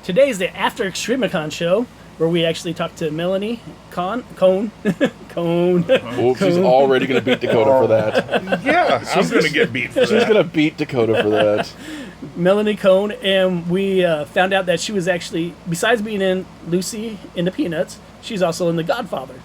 Today's the After Extremicon show, where we actually talked to Melanie Cone. Cone. Oh, she's already going to beat Dakota for that. Yeah, I'm going to get beat for that. She's going to beat Dakota for that. Melanie Cone, and we found out that she was actually, besides being in Lucy in the Peanuts, she's also in The Godfather.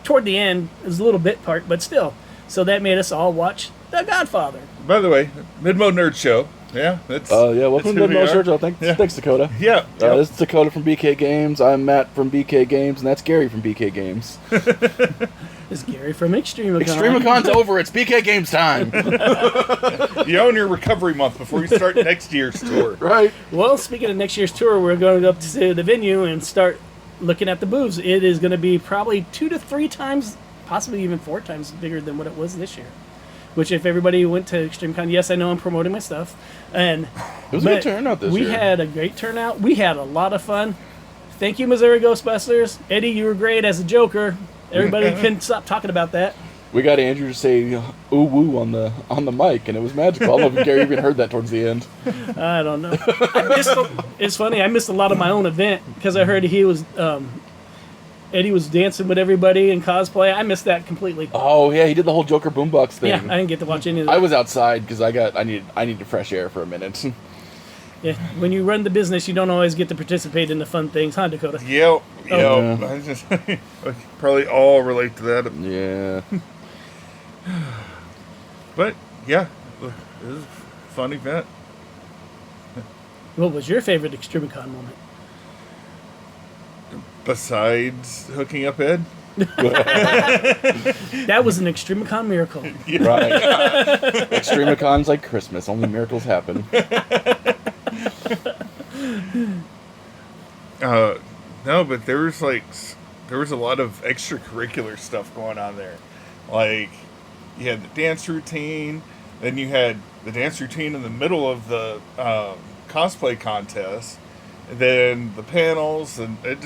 Toward the end, it was a little bit part, but still. So that made us all watch The Godfather. By the way, Midmo Nerd Show. Yeah, that's. Welcome to the Midmo Nerd Show. Thanks, Dakota. Yeah. This is Dakota from BK Games. I'm Matt from BK Games, and that's Gary from BK Games. It's Gary from Extremicon. Extremicon's over. It's BK Games time. You own your recovery month before you start next year's tour. Right. Well, speaking of next year's tour, we're going to go up to the venue and start looking at the booths. It is going to be probably 2 to 3 times, possibly even 4 times bigger than what it was this year. Which, if everybody went to ExtremeCon, yes, I know I'm promoting my stuff. And it was a good turnout this year. We had a great turnout. We had a lot of fun. Thank you, Missouri Ghostbusters. Eddie, you were great as a Joker. Everybody couldn't stop talking about that. We got Andrew to say "ooh woo" on the mic, and it was magical. I don't know if Gary even heard that towards the end. I don't know. It's funny. I missed a lot of my own event because I heard he was. Eddie was dancing with everybody in cosplay. I missed that completely. Oh yeah, he did the whole Joker boombox thing. Yeah, I didn't get to watch any of that. I was outside because I needed fresh air for a minute. Yeah, when you run the business, you don't always get to participate in the fun things, huh, Dakota? Yep. I just probably all relate to that. Yeah. But yeah, it was a fun event. What was your favorite Extremicon moment? Besides hooking up Ed? That was an Extremicon miracle. Yeah. Right. Extremicon's like Christmas. Only miracles happen. No, but there was a lot of extracurricular stuff going on there. Like, you had the dance routine, then you had the dance routine in the middle of the cosplay contest, and then the panels, and it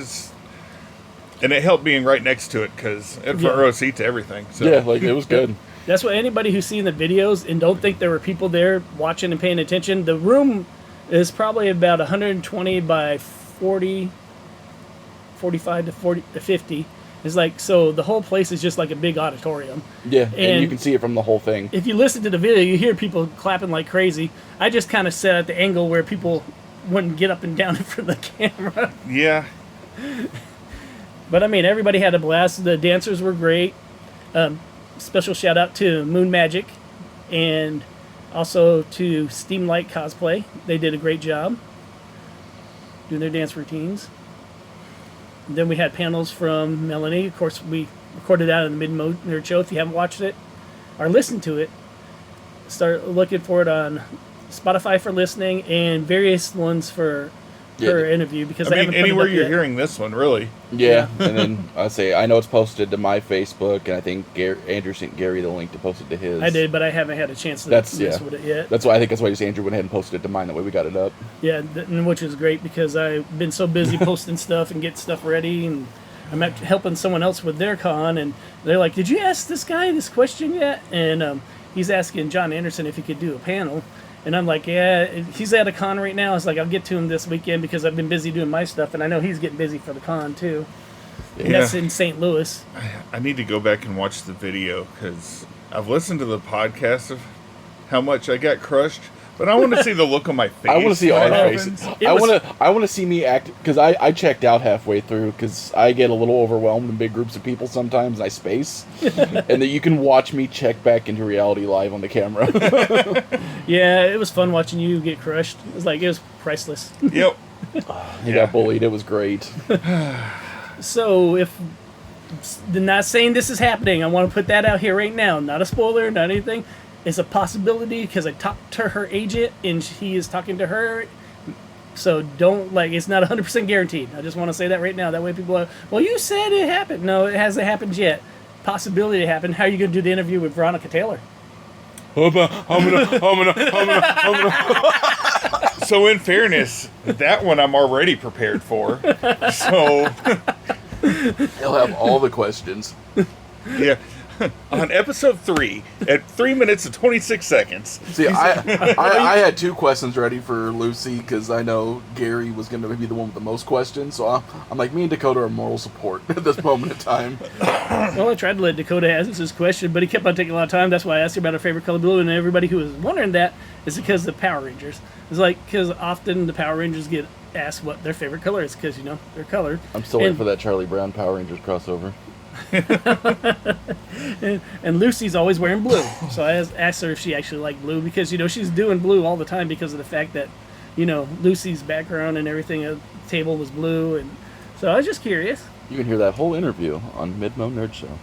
helped being right next to it because it front row seat to everything. So. Yeah, it was good. That's what anybody who's seen the videos and don't think there were people there watching and paying attention. The room is probably about 120 by 40, 45 to 40 to 50. It's like, so the whole place is just like a big auditorium. Yeah, and you can see it from the whole thing. If you listen to the video, you hear people clapping like crazy. I just kind of sat at the angle where people wouldn't get up and down in front of the camera. Yeah. But I mean, everybody had a blast. The dancers were great. Special shout out to Moon Magic and also to Steamlight Cosplay. They did a great job doing their dance routines. And then we had panels from Melanie. Of course, we recorded that on the Midmo Nerd Show. If you haven't watched it or listened to it, start looking for it on Spotify for listening and various ones for her interview, because I mean, anywhere you're hearing this one, really. Yeah, and then I know it's posted to my Facebook, and I think Andrew sent Gary the link to post it to his. I did, but I haven't had a chance to mess with it yet. That's why just Andrew went ahead and posted it to mine. That way we got it up. Yeah, which is great because I've been so busy posting stuff and getting stuff ready, and I'm helping someone else with their con, and they're like, "Did you ask this guy this question yet?" And he's asking John Anderson if he could do a panel. And I'm like, yeah, he's at a con right now. It's like, I'll get to him this weekend because I've been busy doing my stuff, and I know he's getting busy for the con, too. Yeah. And that's in St. Louis. I need to go back and watch the video because I've listened to the podcast of how much I got crushed, but I want to see the look on my face. I want to see our faces. I want to see me act, because I checked out halfway through because I get a little overwhelmed in big groups of people sometimes, and I space. And that you can watch me check back into reality live on the camera. Yeah, it was fun watching you get crushed. It was priceless. Yep. He got bullied. It was great. So, if not saying this is happening, I want to put that out here right now. Not a spoiler, not anything. It's a possibility because I talked to her agent and he is talking to her. So don't, it's not 100% guaranteed. I just want to say that right now. That way people are, well, you said it happened. No, it hasn't happened yet. Possibility it happened. How are you going to do the interview with Veronica Taylor? So in fairness, that one I'm already prepared for. So he'll have all the questions. Yeah. On episode 3, at 3 minutes and 26 seconds. See, I had 2 questions ready for Lucy because I know Gary was going to be the one with the most questions. So I'm like, me and Dakota are moral support at this moment in time. Well, I tried to let Dakota ask his question, but he kept on taking a lot of time. That's why I asked him about her favorite color blue, and everybody who was wondering that is because of the Power Rangers. It's like, because often the Power Rangers get asked what their favorite color is because, they're colored. I'm still waiting for that Charlie Brown Power Rangers crossover. and Lucy's always wearing blue. So I asked her if she actually liked blue because, she's doing blue all the time because of the fact that, Lucy's background and everything at the table was blue. And so I was just curious. You can hear that whole interview on Midmo Nerd Show.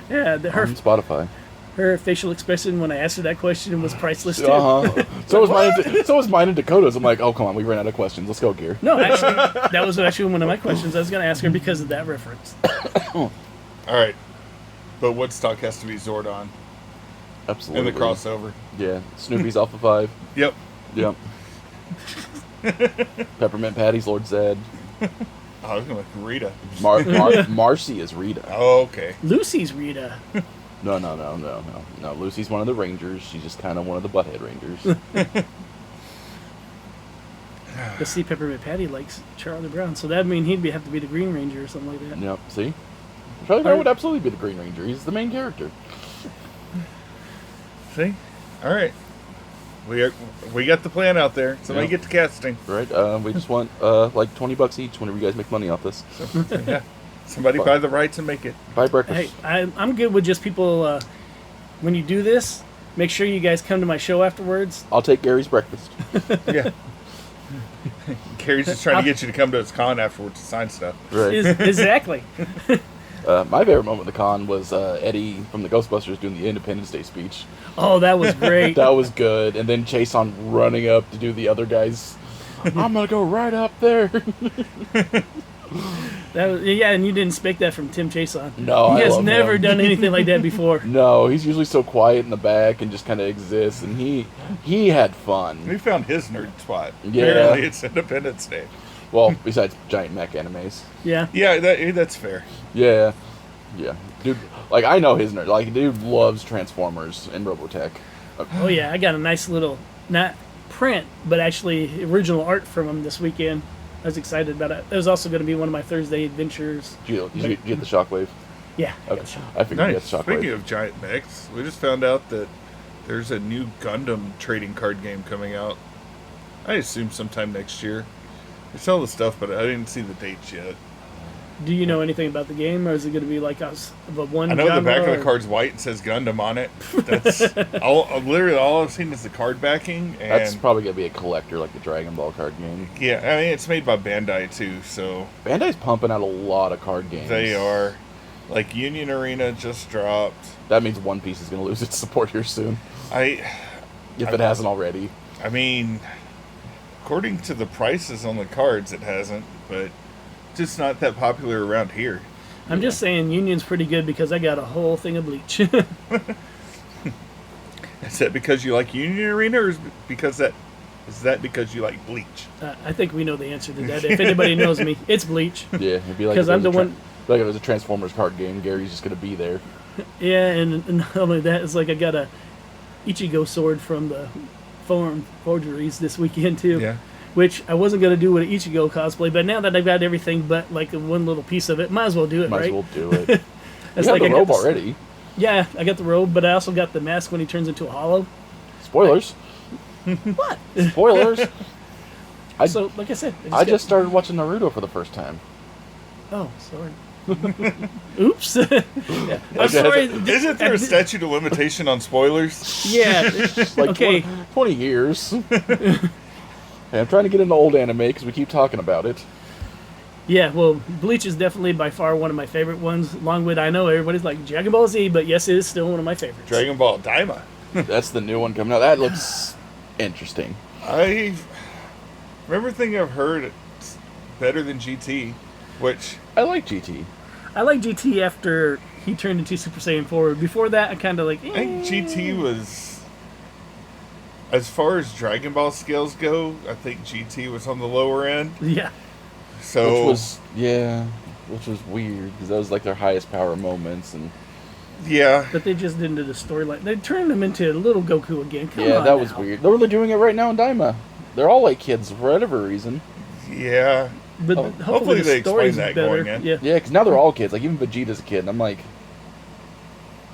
Yeah, On Spotify. Her facial expression when I asked her that question was priceless too. So was mine and Dakota's. I'm like, oh come on, we ran out of questions. Let's go, Gear. No, actually, that was actually one of my questions. I was going to ask her because of that reference. All right, but Woodstock has to be Zordon Absolutely. in the crossover. Yeah, Snoopy's Alpha 5. Yep. Yep. Peppermint Patty's Lord Zed. I was going to Rita. Marcy is Rita. Oh, okay. Lucy's Rita. No. Lucy's one of the Rangers. She's just kind of one of the butthead Rangers. But see, Peppermint Patty likes Charlie Brown, so that'd mean he'd have to be the Green Ranger or something like that. Yep. See, Charlie Brown would absolutely be the Green Ranger. He's the main character. See, all right. We got the plan out there. Somebody get to casting. Right. We just want like $20 each whenever you guys make money off this. So, yeah. Somebody buy the rights and make it. Buy breakfast. Hey, I'm good with just people. When you do this, make sure you guys come to my show afterwards. I'll take Gary's breakfast. Yeah. Carrie's just trying to get you to come to his con afterwards to sign stuff. Right. Exactly. My favorite moment of the con was Eddie from the Ghostbusters doing the Independence Day speech. Oh, that was great. That was good. And then Chase on running up to do the other guys. I'm gonna go right up there. And you didn't expect that from Tim Chason. No, he I has love never him. done anything like that before. No, he's usually so quiet in the back and just kind of exists. And he had fun. We found his nerd spot. Yeah. Apparently it's Independence Day. Well, besides giant mech animes. Yeah. Yeah, that's fair. Yeah. Dude, like, I know his nerd. Like, dude loves Transformers and Robotech. Oh, yeah. I got a nice little, not print, but actually original art from him this weekend. I was excited about it. It was also going to be one of my Thursday adventures. Did you get the Shockwave? Yeah. Okay. I figured you got Nice. the Shockwave. Speaking of giant mechs, we just found out that there's a new Gundam trading card game coming out. I assume sometime next year. They sell the stuff, but I didn't see the dates yet. Do you know anything about the game, or is it going to be like us of a one? I know the back of the genre, card's white and says Gundam on it. That's literally all I've seen is the card backing. And That's probably going to be a collector like the Dragon Ball card game. yeah, I mean it's made by Bandai too, so Bandai's pumping out a lot of card games. they are. Like Union Arena just dropped. That means One Piece is going to lose its support here soon. If it hasn't already. I mean, according to the prices on the cards, it hasn't, but just not that popular around here. I'm just saying Union's pretty good because I got a whole thing of bleach. Is that because you like Union Arena, or is that because you like Bleach? I think we know the answer to that. If anybody knows me, it's bleach. Yeah, it'd be like Because I'm the one. Like if it was a Transformers card game, Gary's just going to be there. Yeah, and not only that, it's like I got a Ichigo sword from the forgeries this weekend too. Yeah. Which I wasn't going to do with an Ichigo cosplay, but now that I've got everything but like one little piece of it, might as well do it, Might right? as well do it. It's You like have I the got robe already. Yeah, I got the robe, but I also got the mask when he turns into a hollow. Spoilers. What? Spoilers. So, like I said, I just started watching Naruto for the first time. Oh, sorry. Oops. Yeah. I'm Okay. sorry. Isn't there a statute of limitation on spoilers? Yeah. Like Okay. 20 years. Hey, I'm trying to get into old anime because we keep talking about it. Yeah, well, Bleach is definitely by far one of my favorite ones. Along with, I know everybody's like Dragon Ball Z, but yes, it is still one of my favorites. Dragon Ball Daima. That's the new one coming out. That looks interesting. I remember thinking I've heard it's better than GT, which I like GT. I like GT after he turned into Super Saiyan 4. Before that, I kind of like. I think GT was, as far as Dragon Ball scales go, I think GT was on the lower end. Yeah. So Which was weird because that was like their highest power moments, and Yeah. But they just didn't do the storyline. They turned him into little Goku again. Come on that was now. weird. They're doing it right now in Daima. They're all like kids for whatever reason. Yeah. But hopefully the they explain story's that better. going in. Yeah. Yeah, because now they're all kids. Like, even Vegeta's a kid. And I'm like,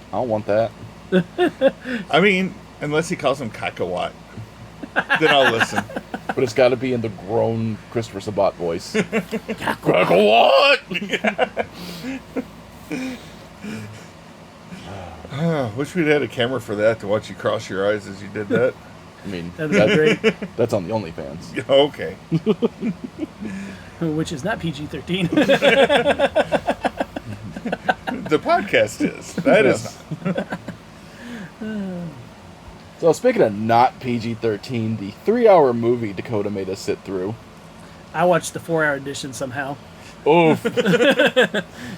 I don't want that. I mean, unless he calls him Kakawat. Then I'll listen. But it's got to be in the grown Christopher Sabat voice. Kakawat! Wish we'd had a camera for that to watch you cross your eyes as you did that. I mean, That'd be great. that's on the OnlyFans. Okay. Which is not PG-13. The podcast is. That is not. So speaking of not PG-13, the 3-hour movie Dakota made us sit through. I watched the 4-hour edition somehow. Oof.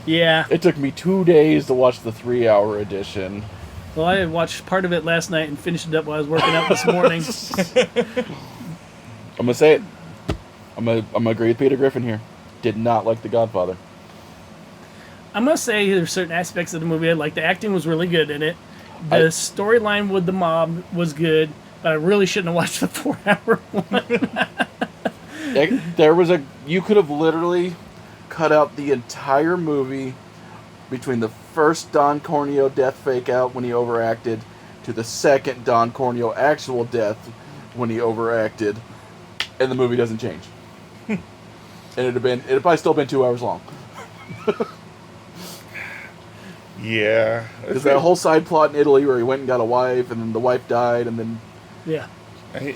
Yeah. It took me 2 days to watch the 3-hour edition. Well, I watched part of it last night and finished it up while I was working out this morning. I'm going to say it. I'm gonna agree with Peter Griffin here. Did not like The Godfather. I must say there's certain aspects of the movie I like. The acting was really good in it. The storyline with the mob was good, but I really shouldn't have watched the 4-hour one. You could have literally cut out the entire movie between the first Don Corneo death fake out when he overacted to the second Don Corneo actual death when he overacted, and the movie doesn't change. And it'd probably still been 2 hours long. Yeah. Because that whole side plot in Italy where he went and got a wife, and then the wife died, and then... Yeah. I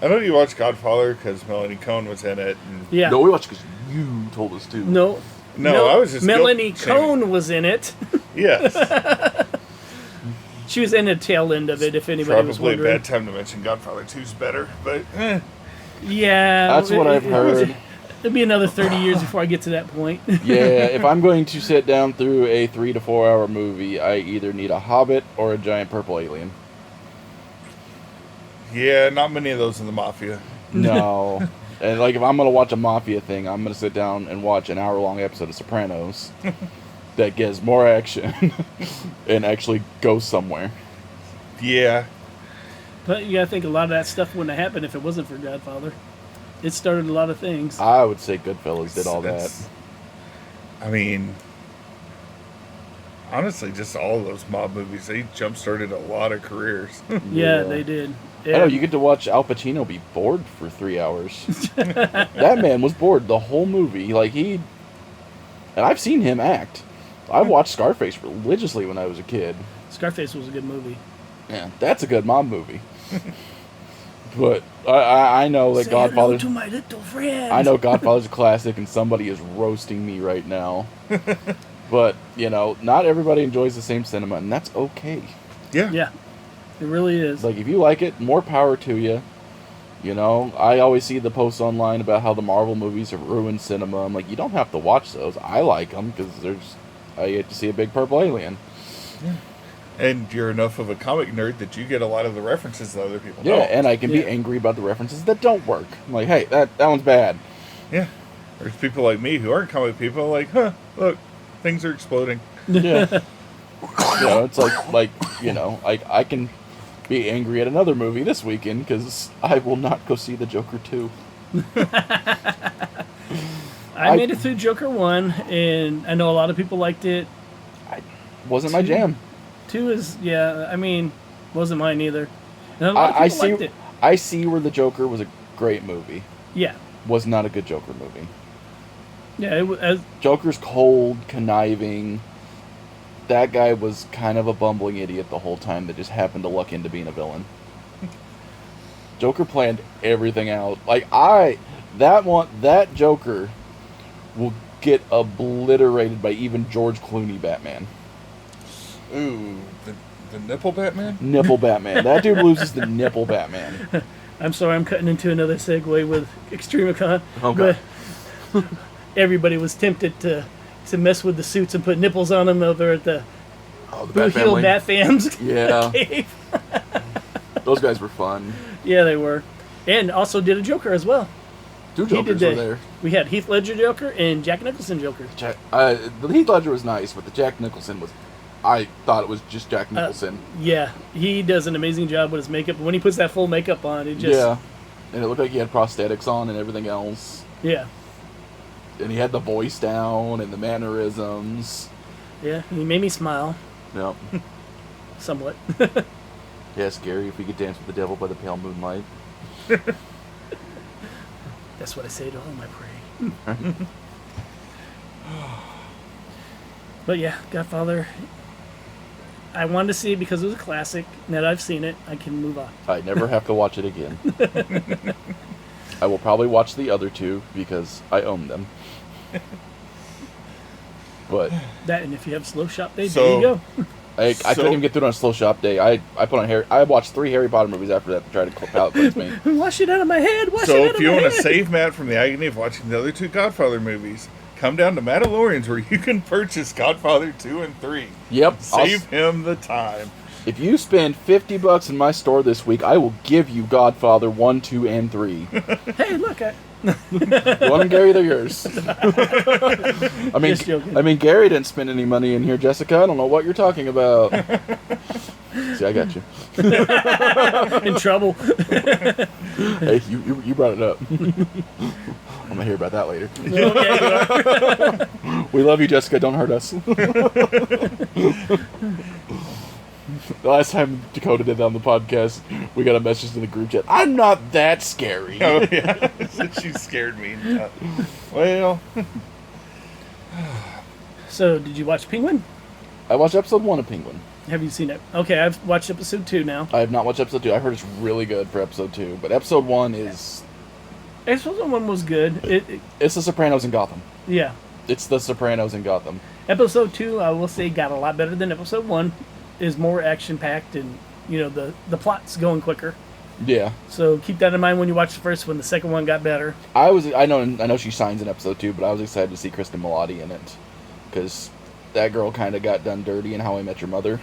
know you watched Godfather because Melanie Cohn was in it. And Yeah. No, we watched because you told us to. No, I was just Melanie guilt-shaming. Cohn was in it. Yes. She was in the tail end of it, if anybody was Probably a wondering. bad time to mention Godfather 2's better, but Yeah. That's what I've heard. It'll be another 30 years before I get to that point. Yeah, if I'm going to sit down through a 3 to 4 hour movie, I either need a Hobbit or a giant purple alien. yeah, not many of those in the Mafia. No. And like, if I'm gonna watch a mafia thing, I'm gonna sit down and watch an hour-long episode of Sopranos that gets more action and actually goes somewhere. Yeah. But you gotta think a lot of that stuff wouldn't have happened if it wasn't for Godfather. It started a lot of things. I would say Goodfellas did all that. I mean, honestly, just all of those mob movies, they jump-started a lot of careers. Yeah, they did. I know, you get to watch Al Pacino be bored for 3 hours. That man was bored the whole movie. And I've seen him act. I watched Scarface religiously when I was a kid. Scarface was a good movie. Yeah, that's a good mob movie. But I know that Say Godfather's... hello to my little friend. I know Godfather's a classic and somebody is roasting me right now. But, not everybody enjoys the same cinema, and that's okay. Yeah. Yeah, it really is. Like, if you like it, more power to you. I always see the posts online about how the Marvel movies have ruined cinema. I'm like, you don't have to watch those. I like them because I get to see a big purple alien. Yeah. And you're enough of a comic nerd that you get a lot of the references that other people Yeah, don't. and I can be angry about the references that don't work. I'm like, hey, that one's bad. Yeah. There's people like me who aren't comic people like, look, things are exploding. Yeah. It's like I can be angry at another movie this weekend because I will not go see the Joker 2. I made it through Joker 1, and I know a lot of people liked it. Wasn't my jam. 2 is, wasn't mine either. And a lot of people liked it. I see where the Joker was a great movie. Yeah. Was not a good Joker movie. Yeah, it was. Joker's cold, conniving. That guy was kind of a bumbling idiot the whole time that just happened to luck into being a villain. Joker planned everything out. That Joker will get obliterated by even George Clooney Batman. Ooh, the nipple Batman? Nipple Batman. That dude loses the nipple Batman. I'm sorry, I'm cutting into another segue with Extremicon. Okay. But everybody was tempted to mess with the suits and put nipples on them over at the Blue Heel Bat Fams cave. Those guys were fun. Yeah, they were. And also did a Joker as well. Two Jokers were there. We had Heath Ledger Joker and Jack Nicholson Joker. The Heath Ledger was nice, but the Jack Nicholson was I thought it was just Jack Nicholson. Yeah, he does an amazing job with his makeup. When he puts that full makeup on, it just... Yeah. And it looked like he had prosthetics on and everything else. Yeah. And he had the voice down and the mannerisms. Yeah, he made me smile. Yep. Somewhat. Yeah, scary if we could dance with the devil by the pale moonlight. That's what I say to all my prey. But yeah, Godfather. I wanted to see it because it was a classic. Now that I've seen it, I can move on. I never have to watch it again. I will probably watch the other two because I own them. But That, and if you have slow shop day, So- there you go. I couldn't even get through it on a slow shop day. I put on I watched 3 Harry Potter movies after that to try to palate cleanse me. Wash it out of my head. Wash So it out if of you my want head. to save Matt from the agony of watching the other 2 Godfather movies, come down to Mandalorian's where you can purchase Godfather 2 and 3. Yep. Save him the time. If you spend $50 in my store this week, I will give you Godfather 1, 2, and 3. Hey, look, You want them, Gary? They're yours. Just joking. I mean, Gary didn't spend any money in here, Jessica. I don't know what you're talking about. See, I got you. in trouble. Hey, you brought it up. I'm gonna hear about that later. Okay, We love you, Jessica. Don't hurt us. The last time Dakota did that on the podcast, we got a message in the group chat. I'm not that scary. Oh, yeah. She scared me. Well, So, did you watch Penguin? I watched episode 1 of Penguin. Have you seen it? Okay, I've watched episode 2 now. I have not watched episode 2. I heard it's really good for episode 2, but episode 1 is Episode 1 was good. it's The Sopranos in Gotham. Yeah. It's The Sopranos in Gotham. Episode 2, I will say, got a lot better than episode 1. Is more action-packed and, the plot's going quicker. Yeah. So keep that in mind when you watch the first one. The second one got better. I know she shines in episode 2, but I was excited to see Kristen Milotti in it because that girl kind of got done dirty in How I Met Your Mother.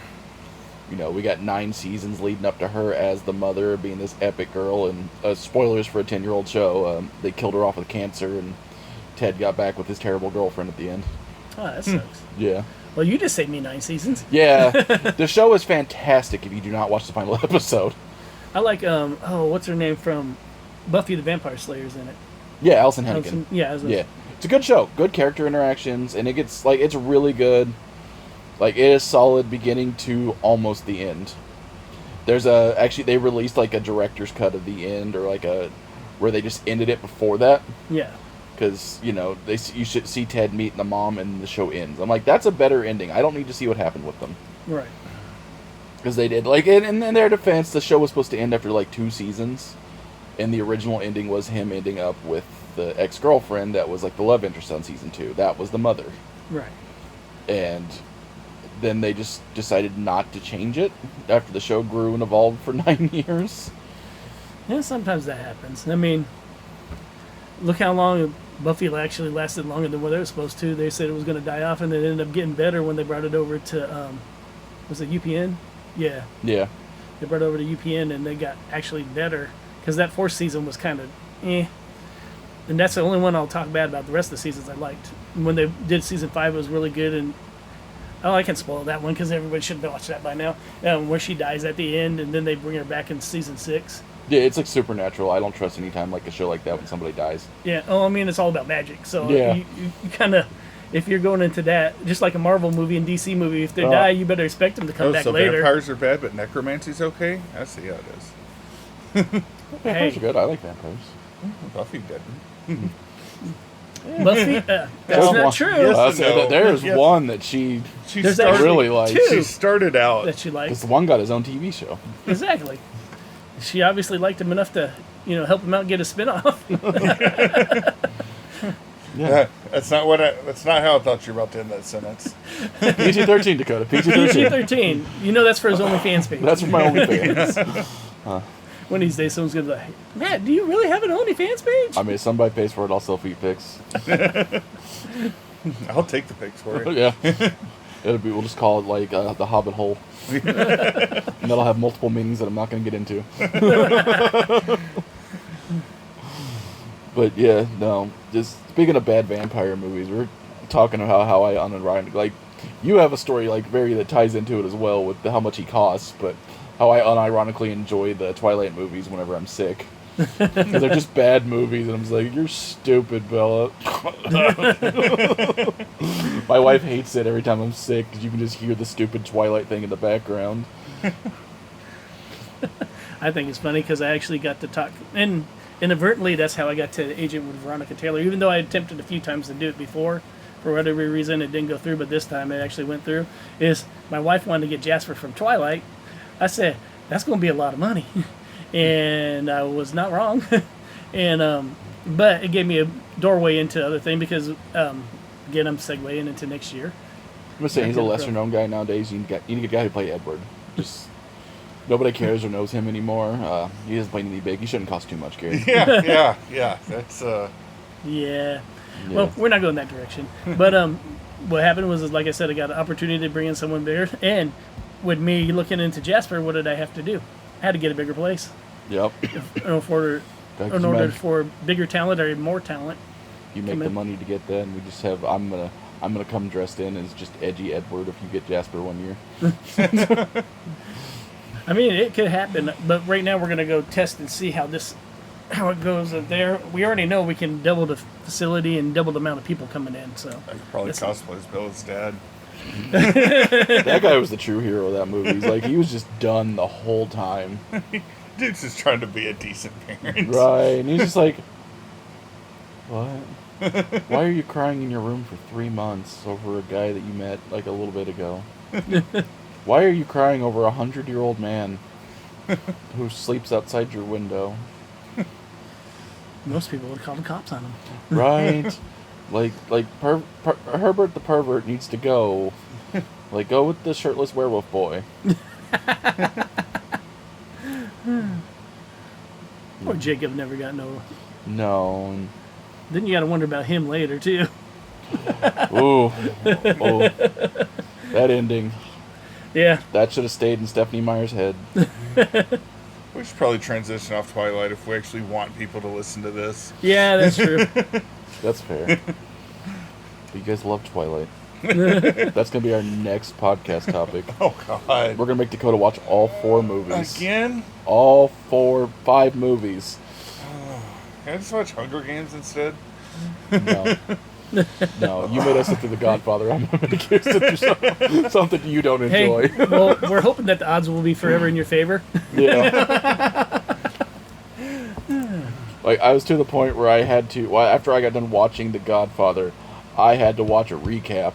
We got 9 seasons leading up to her as the mother, being this epic girl, and spoilers for a 10-year-old show, they killed her off with cancer, and Ted got back with his terrible girlfriend at the end. Oh, that sucks. Yeah. Well, you just saved me 9 seasons. Yeah. The show is fantastic if you do not watch the final episode. I like, what's her name from Buffy the Vampire Slayer's in it? Yeah, Alison Hennigan. Yeah. Yeah. It's a good show. Good character interactions, and it's really good. Like, it is solid beginning to almost the end. There's actually, they released, like, a director's cut of the end, or, where they just ended it before that. Yeah. Because, you should see Ted meeting the mom, and the show ends. I'm like, that's a better ending. I don't need to see what happened with them. Right. Because they did. Like, in their defense, the show was supposed to end after, 2 seasons. And the original ending was him ending up with the ex-girlfriend that was, the love interest on season 2. That was the mother. Right. And then they just decided not to change it after the show grew and evolved for 9 years. Yeah, sometimes that happens. I mean, look how long Buffy actually lasted longer than what they were supposed to. They said it was going to die off, and it ended up getting better when they brought it over to, was it UPN? Yeah. Yeah. They brought it over to UPN, and they got actually better, because that 4th season was kind of eh. And that's the only one I'll talk bad about. The rest of the seasons I liked. When they did season 5, it was really good, and I can spoil that one because everybody should have watched that by now. Where she dies at the end, and then they bring her back in season 6. Yeah, it's like supernatural. I don't trust any time like a show like that when somebody dies. Yeah. Oh, I mean, it's all about magic. So Yeah. you kind of, if you're going into that, just like a Marvel movie and DC movie, if they die, you better expect them to come back so later. vampires are bad, but necromancy's okay? I see how it is. Vampires are good. I like vampires. Buffy didn't. Buffy, that's There's not one- true. Yes. I'll say no. that there's Yes. one that she There's started, actually really likes. two. she started out. That she liked. Because the one got his own TV show. Exactly. She obviously liked him enough to, help him out and get a spinoff. Yeah. That's not how I thought you were about to end that sentence. PG-13, Dakota. PG-13. PG-13. That's for his OnlyFans page. That's for my OnlyFans. One of these days, someone's going to be like, Matt, do you really have an OnlyFans page? I mean, if somebody pays for it, I'll sell feet pics. I'll take the pics for it. Yeah. We'll just call it the Hobbit hole. And that'll have multiple meanings that I'm not going to get into. But yeah, no. Just speaking of bad vampire movies, we're talking about how I unironically You have a story like that ties into it as well with how much he costs, but how I unironically enjoy the Twilight movies whenever I'm sick. Because they're just bad movies, and I'm just like, you're stupid, Bella. My wife hates it every time I'm sick, because you can just hear the stupid Twilight thing in the background. I think it's funny because I actually got to talk, and inadvertently, that's how I got to Agent with Veronica Taylor. Even though I attempted a few times to do it before, for whatever reason, it didn't go through, but this time it actually went through. Is my wife wanted to get Jasper from Twilight. I that's going to be a lot of money. And I was not wrong. And but it gave me a doorway into other thing because again, I'm segueing into next year. I'm gonna say he's a lesser known guy nowadays. You need to get a guy to play Edward. Just nobody cares or knows him anymore. He doesn't play anything big. He shouldn't cost too much, Gary. Yeah. That's Yeah. Well, we're not going that direction. But what happened was, like I said, I got an opportunity to bring in someone bigger. And with me looking into Jasper, what did I have to do? I had to get a bigger place. Yep. In order for bigger talent or more talent. You make the money to get that, and we just have. I'm gonna come dressed in as just edgy Edward if you get Jasper one year. I mean, it could happen, but right now we're gonna go test and see how it goes there. We already know we can double the facility and double the amount of people coming in. So I could probably cosplay as Bella's dad. That guy was the true hero of that movie. He's like, he was just done the whole time. Dude's just trying to be a decent parent. Right, and he's just like, what? Why are you crying in your room for 3 months over a guy that you met like a little bit ago? Why are you crying over a 100-year-old man who sleeps outside your window? Most people would call the cops on him. Right. Herbert the pervert needs to go. Like, go with the shirtless werewolf boy. Poor Jacob never got no. No. Then you got to wonder about him later too. Ooh. Oh. That ending. Yeah. That should have stayed in Stephanie Meyer's head. We should probably transition off Twilight if we actually want people to listen to this. Yeah, that's true. That's fair. But you guys love Twilight. That's going to be our next podcast topic. Oh, God. We're going to make Dakota watch all 4 movies. Again? All 5 movies. Can I just watch Hunger Games instead? No. No, you made us sit through The Godfather. I'm going to make you sit through something you don't enjoy. Hey, well, we're hoping that the odds will be forever in your favor. Yeah. Like, I was to the point where I had to, after I got done watching The Godfather, I had to watch a recap.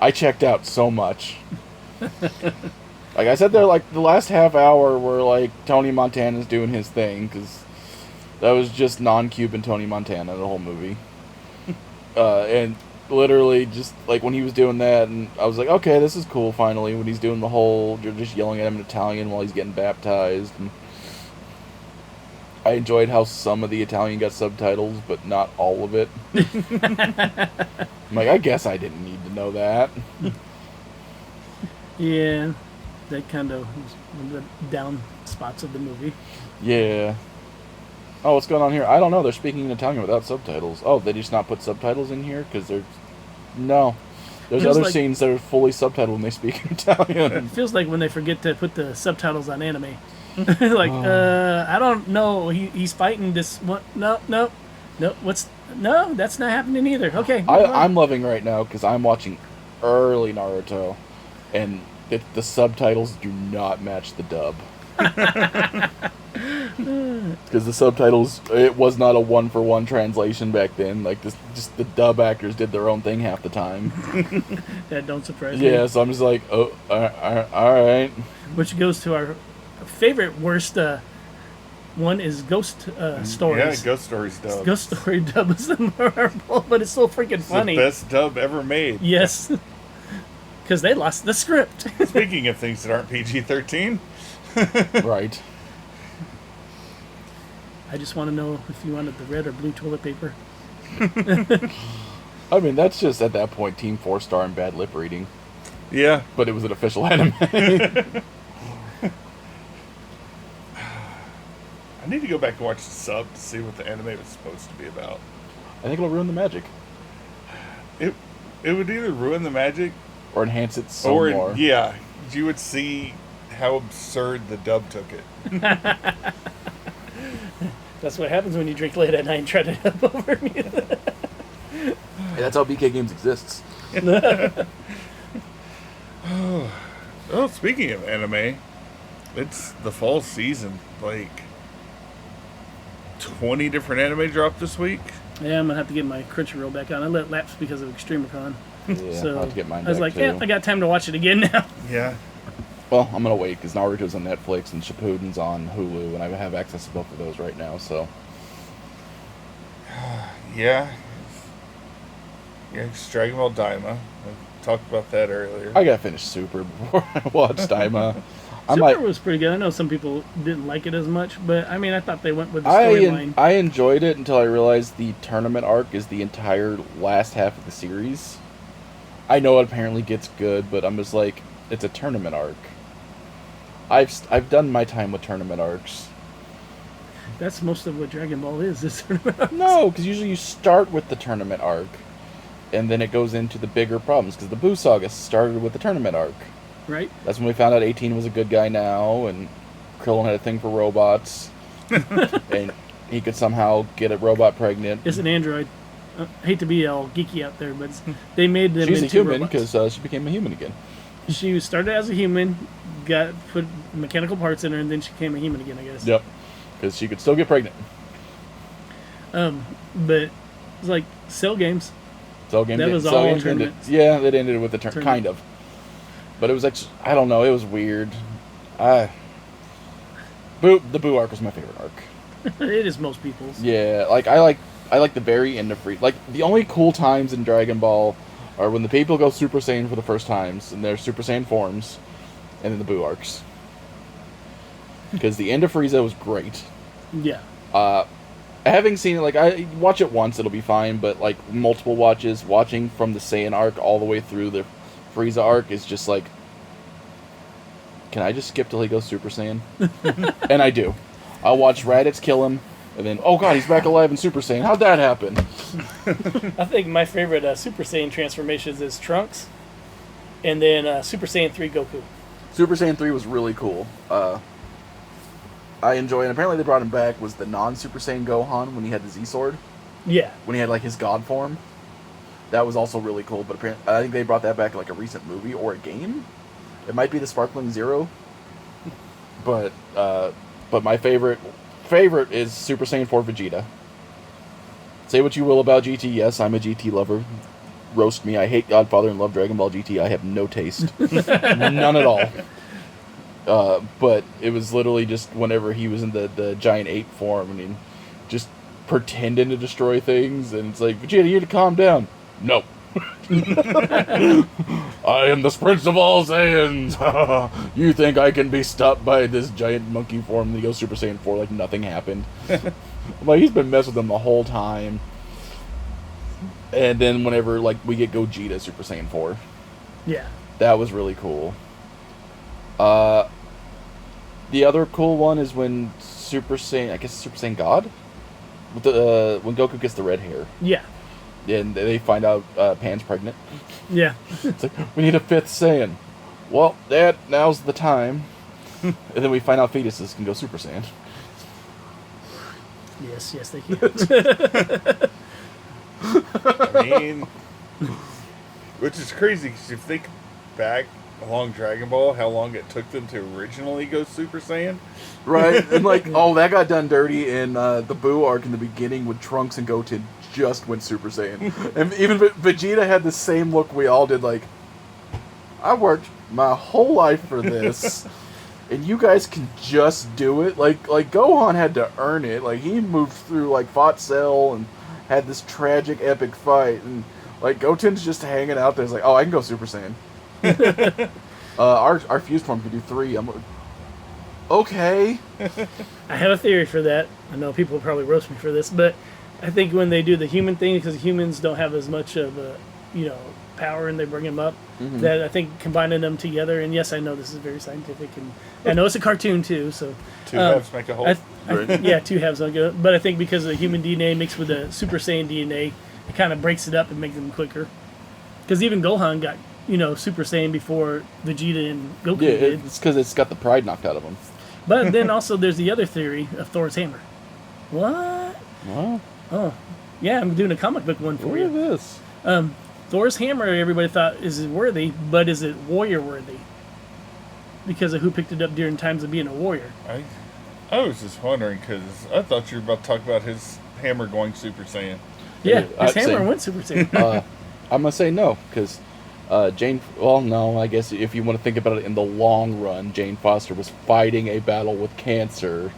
I checked out so much. Like, I sat there, like, the last half hour where, like, Tony Montana's doing his thing, because that was just non-Cuban Tony Montana, the whole movie. And literally, just, like, when he was doing that, and I was like, okay, this is cool, finally, when he's doing the whole, you're just yelling at him in Italian while he's getting baptized, and I enjoyed how some of the Italian got subtitles, but not all of it. I'm like, I guess I didn't need to know that. Yeah, that kind of was one of the down spots of the movie. Yeah. Oh, what's going on here? I don't know. They're speaking in Italian without subtitles. Oh, they just not put subtitles in here? Because they're... No. There's other scenes that are fully subtitled when they speak in Italian. It feels like when they forget to put the subtitles on anime. Like, I don't know. He's fighting this one. No. No, that's not happening either. Okay. I'm loving right now because I'm watching early Naruto, and the subtitles do not match the dub. Because the subtitles, it was not a 1-for-1 translation back then. Like, just the dub actors did their own thing half the time. That don't surprise me. Yeah, so I'm just like, oh, all right. Which goes to our favorite worst one is Ghost Stories. Yeah, Ghost Stories dub. Ghost Story dub is memorable, but it's so freaking funny. It's the best dub ever made. Yes. Because they lost the script. Speaking of things that aren't PG-13. Right. I just want to know if you wanted the red or blue toilet paper. I mean, that's just, at that point, Team 4-star and bad lip reading. Yeah. But it was an official anime. I need to go back and watch the sub to see what the anime was supposed to be about. I think it'll ruin the magic. it would either ruin the magic or enhance it some more. Yeah, you would see how absurd the dub took it. That's what happens when you drink late at night and try to dub over me. Hey, that's how BK Games exists. Oh, speaking of anime, it's the fall season. Like 20 different anime dropped this week. Yeah, I'm gonna have to get my Crunchyroll back on. I let it lapse because of ExtremeCon. Yeah, So I'll have to get mine I was back like, too. yeah, I got time to watch it again now. Yeah. Well, I'm gonna wait because Naruto's on Netflix and Shippuden's on Hulu, and I have access to both of those right now. So Yeah. Yeah, it's Dragon Ball Daima. I talked about that earlier. I gotta finish Super before I watch Daima. Super was pretty good. I know some people didn't like it as much, but I mean, I thought they went with the storyline. I enjoyed it until I realized the tournament arc is the entire last half of the series. I know it apparently gets good, but I'm just like, it's a tournament arc. I've done my time with tournament arcs. That's most of what Dragon Ball is tournament arcs. No, because usually you start with the tournament arc, and then it goes into the bigger problems, because the Buu Saga started with the tournament arc. Right? That's when we found out 18 was a good guy now, and Krillin had a thing for robots, and he could somehow get a robot pregnant. It's an android. I hate to be all geeky out there, but they made them She's a into human, robots. because she became a human again. She started as a human, put mechanical parts in her, and then she became a human again, I guess. Yep, because she could still get pregnant. But it's like Cell Games. Cell Game That was Cell all Games tournaments. ended. Yeah, it ended with the kind of. But it was like, I don't know, it was weird. The Buu arc was my favorite arc. It is most people's. Yeah, I like the very end of Free. Like, the only cool times in Dragon Ball are when the people go Super Saiyan for the first times in their Super Saiyan forms, and then the Buu arcs. Because the end of Frieza was great. Yeah. Having seen it, like, I watch it once, it'll be fine, but like multiple watches, watching from the Saiyan arc all the way through the Frieza arc is just like, can I just skip till he goes Super Saiyan? And I do. I'll watch Raditz kill him, and then, oh god, he's back alive in Super Saiyan. How'd that happen? I think my favorite Super Saiyan transformations is Trunks, and then Super Saiyan 3 Goku. Super Saiyan 3 was really cool. I enjoy, and apparently they brought him back, was the non-Super Saiyan Gohan when he had the Z-Sword. Yeah. When he had, like, his god form. That was also really cool, but apparently, I think they brought that back in, like, a recent movie or a game. It might be the Sparkling Zero. But my favorite is Super Saiyan 4 Vegeta. Say what you will about GT, yes, I'm a GT lover. Roast me, I hate Godfather and love Dragon Ball GT, I have no taste. None at all. But it was literally just whenever he was in the giant ape form, and he just pretending to destroy things, and it's like, Vegeta, you need to calm down. No. I am the Prince of all Saiyans. You think I can be stopped by this giant monkey form? And he goes Super Saiyan 4 like nothing happened. I'm like, he's been messing with them the whole time. And then whenever like we get Gogeta Super Saiyan 4. Yeah. That was really cool. The other cool one is when Super Saiyan God? With the when Goku gets the red hair. Yeah. And they find out Pan's pregnant. Yeah. It's like, we need a 5th Saiyan. Well, Dad, now's the time. And then we find out fetuses can go Super Saiyan. Yes, they can. I mean, which is crazy because if you think back along Dragon Ball, how long it took them to originally go Super Saiyan. Right? And like, oh, that got done dirty in the Buu arc in the beginning when Trunks and Goten just went Super Saiyan. And even Vegeta had the same look we all did, like, I worked my whole life for this, and you guys can just do it? Like Gohan had to earn it. Like, he moved through, like, fought Cell and had this tragic, epic fight, and, like, Goten's just hanging out there. It's like, oh, I can go Super Saiyan. Our fused form can do 3. I'm like, okay. I have a theory for that. I know people will probably roast me for this, but I think when they do the human thing, because humans don't have as much of a, power, and they bring them up, that I think combining them together, and yes, I know this is very scientific, and I know it's a cartoon too, so... Two halves make a whole. Yeah, 2 halves make a... But I think because of the human DNA mixed with the Super Saiyan DNA, it kind of breaks it up and makes them quicker. Because even Gohan got, Super Saiyan before Vegeta and Goku Yeah, did. it's because it's got the pride knocked out of him. But then also there's the other theory of Thor's hammer. What? Well, Oh, yeah, I'm doing a comic book one for look at you. this. Thor's hammer, everybody thought is worthy, but is it warrior worthy? Because of who picked it up during times of being a warrior. I was just wondering because I thought you were about to talk about his hammer going Super Saiyan. Yeah, his I'd say- hammer went Super Saiyan. I'm gonna say no because Jane. Well, no, I guess if you want to think about it in the long run, Jane Foster was fighting a battle with cancer.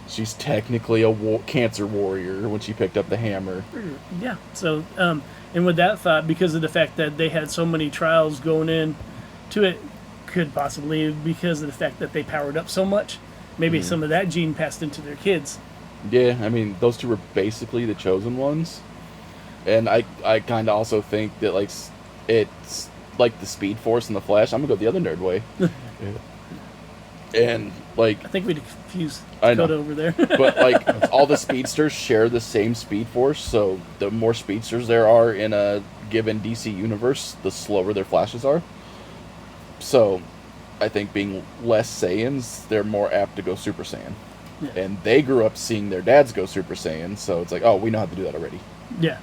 She's technically a cancer warrior when she picked up the hammer. Yeah. So, and with that thought, because of the fact that they had so many trials going in to it, could possibly because of the fact that they powered up so much, maybe some of that gene passed into their kids. Yeah, I mean those two were basically the chosen ones, and I kind of also think that it's like the Speed Force and the Flash. I'm gonna go the other nerd way, and I think we confused I know. Dakota over there. but all the speedsters share the same Speed Force, so the more speedsters there are in a given DC universe, the slower their flashes are. So, I think being less Saiyans, they're more apt to go Super Saiyan. Yeah. And they grew up seeing their dads go Super Saiyan, so it's like, oh, we know how to do that already. Yeah.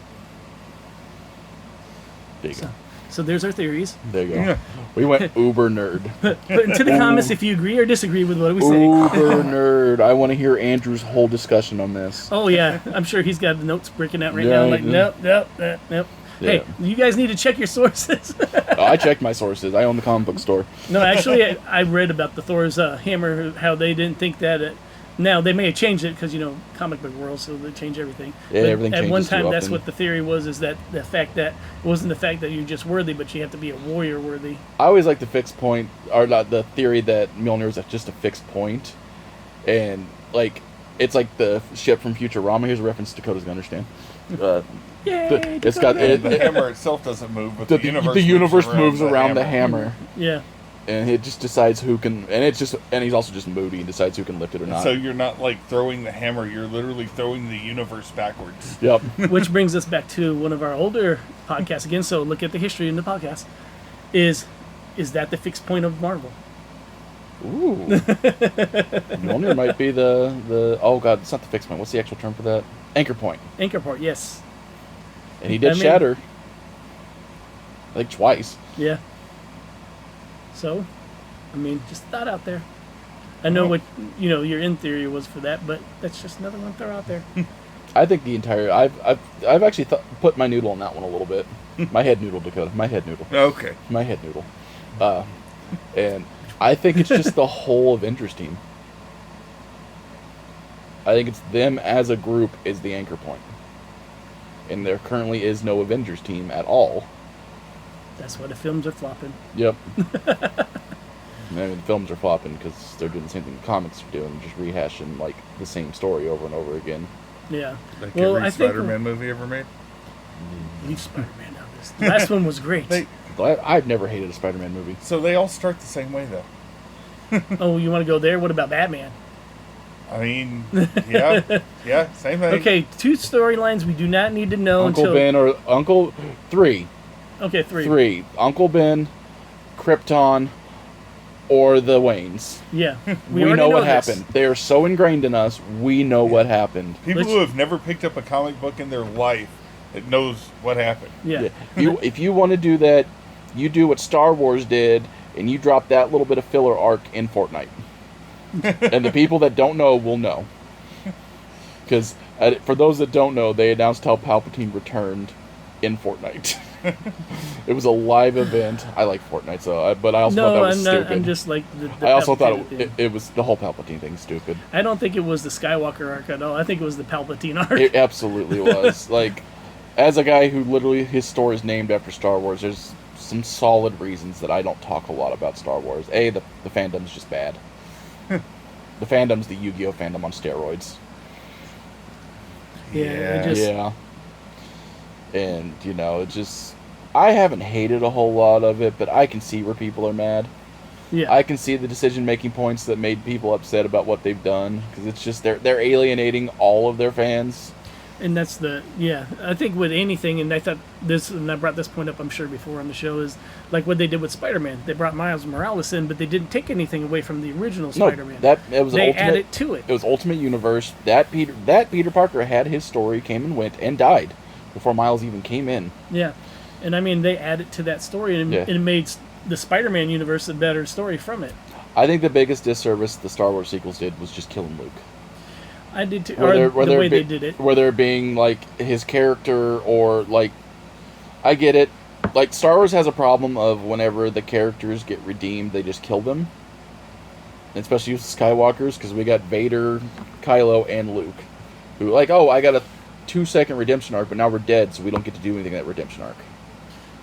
There you go. So there's our theories. There you go. Yeah. We went uber nerd. Put into the comments if you agree or disagree with what we say. Uber nerd. I want to hear Andrew's whole discussion on this. Oh yeah, I'm sure he's got the notes breaking out right now. I'm like, nope. Yeah. Hey, you guys need to check your sources. I checked my sources. I own the comic book store. No, actually, I read about the Thor's hammer, how they didn't think that. Now they may have changed it because comic book world, so they change everything. Yeah, But everything at one changes too time, that's often. what the theory was: is that the fact that it wasn't the fact that you're just worthy, but you have to be a warrior worthy. I always like the fixed point, or not the theory that Mjolnir is just a fixed point, and it's like the ship from Futurama. Here's a reference Dakota's gonna understand. Yay! It's got The hammer itself doesn't move, but the universe moves around the hammer, Yeah. and it just decides who can. And he's also just moody and decides who can lift it or not. So you're not throwing the hammer; you're literally throwing the universe backwards. Yep. Which brings us back to one of our older podcasts again. So look at the history in the podcast. Is that the fixed point of Marvel? Ooh. Mjolnir might be the. Oh god, it's not the fixed point. What's the actual term for that? Anchor point. Anchor point, yes. And he did shatter. I think twice. Yeah. So, just thought out there. I know what your in theory was for that, but that's just another one throw out there. I think the entire I've actually put my noodle on that one a little bit. My head noodle, Dakota. My head noodle. Okay. My head noodle. And I think it's just the whole Avengers team. I think it's them as a group is the anchor point. And there currently is no Avengers team at all. That's why the films are flopping. Yep. I mean, the films are flopping because they're doing the same thing the comics are doing, just rehashing the same story over and over again. Yeah. Like Well, every I think Spider-Man movie ever made. leave Spider-Man out of this. The last one was great. I've never hated a Spider-Man movie. So they all start the same way, though. Oh, you want to go there? What about Batman? I mean, yeah, same thing. Okay, 2 storylines we do not need to know Uncle until Ben or Uncle 3. Okay, 3. 3. Uncle Ben, Krypton, or the Waynes. Yeah, We already know what this. happened. They are so ingrained in us. We know what happened. People who have never picked up a comic book in their life that knows what happened. Yeah. If you want to do that, you do what Star Wars did, and you drop that little bit of filler arc in Fortnite. And the people that don't know will know. Because for those that don't know, they announced how Palpatine returned in Fortnite. It was a live event. I like Fortnite, but I also thought that was stupid. I'm just like the I also thought Palpatine it was the whole Palpatine thing stupid. I don't think it was the Skywalker arc at all. I think it was the Palpatine arc. It absolutely was. As a guy who literally his store is named after Star Wars, there's some solid reasons that I don't talk a lot about Star Wars. The fandom's just bad. The fandom's the Yu-Gi-Oh fandom on steroids. Yeah. And I haven't hated a whole lot of it, but I can see where people are mad. Yeah. I can see the decision-making points that made people upset about what they've done, because it's just they're alienating all of their fans. And that's I think with anything, and I thought this, and I brought this point up, I'm sure, before on the show, is like what they did with Spider-Man. They brought Miles Morales in, but they didn't take anything away from the original Spider-Man. It was they ultimate, added to it. It was Ultimate Universe. That Peter Parker had his story, came and went, and died before Miles even came in. Yeah, and I mean they added to that story, and it made the Spider-Man universe a better story from it. I think the biggest disservice the Star Wars sequels did was just killing Luke. I did too. Or the way they did it. Whether it being like his character or like, I get it. Like Star Wars has a problem of whenever the characters get redeemed, they just kill them. Especially with Skywalkers, because we got Vader, Kylo, and Luke, who like, oh, I got a 2-second redemption arc, but now we're dead, so we don't get to do anything in that redemption arc.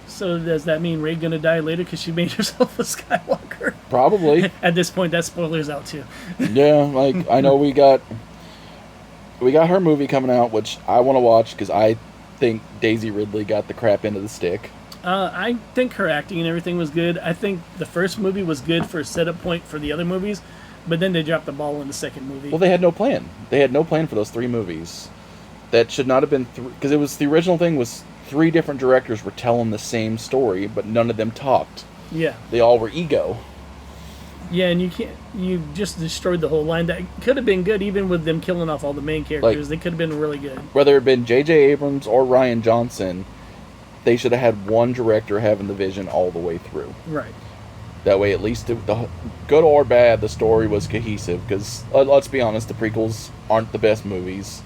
So does that mean Rey gonna die later because she made herself a Skywalker? Probably. At this point, that spoiler's out too. Yeah, like I know we got her movie coming out, which I want to watch because I think Daisy Ridley got the crap end of the stick. I think her acting and everything was good. I think the first movie was good for a setup point for the other movies, but then they dropped the ball in the second movie. Well, they had no plan. They had no plan for those 3 movies. That should not have been because it was the original thing was 3 different directors were telling the same story, but none of them talked. Yeah, they all were ego. Yeah, and you just destroyed the whole line. That could have been good even with them killing off all the main characters. They could have been really good. Whether it been J.J. Abrams or Rian Johnson, they should have had one director having the vision all the way through. Right. That way, at least the good or bad, the story was cohesive. Because let's be honest, the prequels aren't the best movies.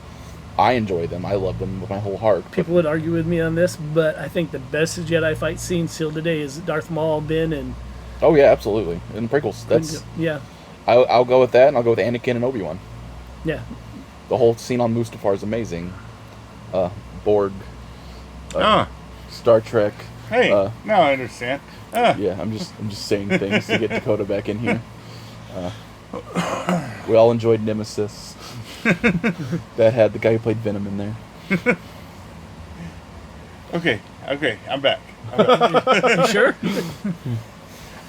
I enjoy them. I love them with my whole heart. People would argue with me on this, but I think the best Jedi fight scene still today is Darth Maul, Ben, and... Oh, yeah, absolutely. In the prequels, that's... Yeah. I'll go with that, and I'll go with Anakin and Obi-Wan. Yeah. The whole scene on Mustafar is amazing. Borg. Star Trek. Hey, now I understand. Yeah, I'm just saying things to get Dakota back in here. We all enjoyed Nemesis. That had the guy who played Venom in there. Okay, I'm back. You sure?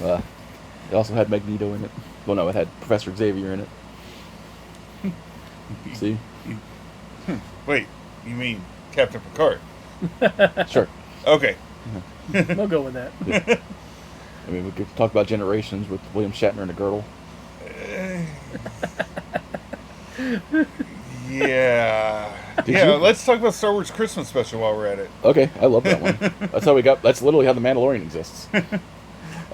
It also had Magneto in it. Well, no, it had Professor Xavier in it. See? Wait, you mean Captain Picard? Sure. Okay. We'll go with that. Yeah. I mean, we could talk about Generations with William Shatner and a girdle. Yeah. Let's talk about Star Wars Christmas special while we're at it. Okay, I love that one. That's literally how the Mandalorian exists.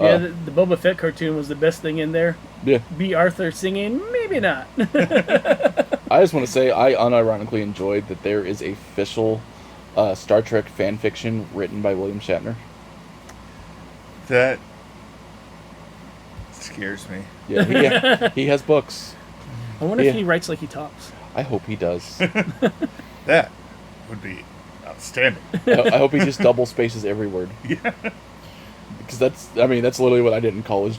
Yeah, the Boba Fett cartoon was the best thing in there. Yeah. B. Arthur singing, maybe not. I just want to say I unironically enjoyed that there is a official Star Trek fan fiction written by William Shatner. That scares me. Yeah, he has books. I wonder if he writes like he talks. I hope he does. That would be outstanding. I hope he just double spaces every word. Yeah. Because that's literally what I did in college.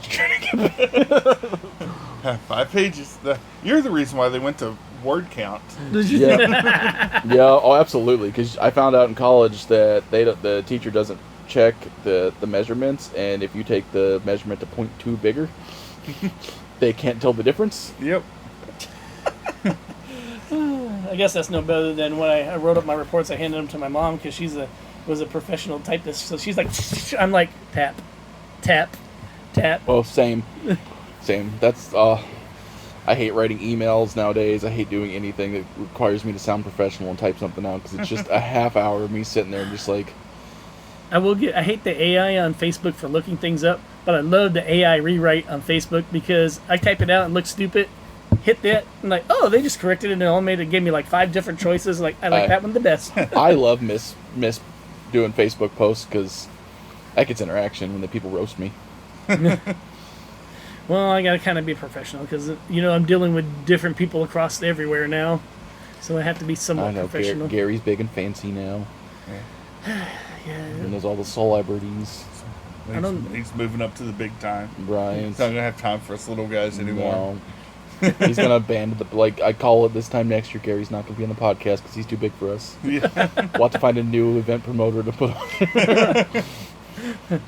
5 pages. You're the reason why they went to word count. Yeah. Yeah. Oh, absolutely. Because I found out in college that the teacher doesn't check the measurements, and if you take the measurement to 0.2 bigger, they can't tell the difference. Yep. I guess that's no better than when I wrote up my reports. I handed them to my mom because was a professional typist. So she's like, I'm like, tap, tap, tap. Oh, same. That's I hate writing emails nowadays. I hate doing anything that requires me to sound professional and type something out because it's just a half hour of me sitting there and just like. I hate the AI on Facebook for looking things up, but I love the AI rewrite on Facebook because I type it out and look stupid. Hit that and like, oh, they just corrected it and gave me like 5 different choices. Like I like that one the best. I love miss doing Facebook posts because that gets interaction when the people roast me. Well, I gotta kind of be professional because I'm dealing with different people across everywhere now, so I have to be somewhat professional. Gary's big and fancy now. Yeah. And there's all the celebrities. He's moving up to the big time. Right. He's not gonna have time for us little guys anymore. No. He's gonna abandon I call it this time next year. Gary's not gonna be on the podcast because he's too big for us. Yeah. We'll have to find a new event promoter to put on.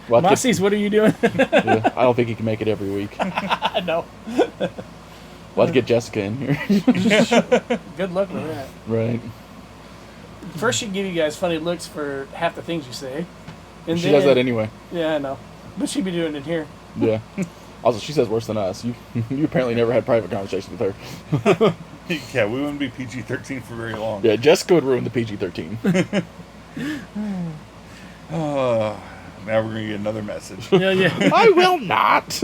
Mossies, what are you doing? Yeah, I don't think he can make it every week. No. We'll have to get Jessica in here. Good luck with that. Right. First, she'd give you guys funny looks for half the things you say. And She does that anyway. Yeah, I know. But she'd be doing it here. Yeah. Also, she says worse than us. You apparently never had private conversations with her. Yeah, we wouldn't be PG-13 for very long. Yeah, Jessica would ruin the PG-13. Now we're going to get another message. Yeah. I will not.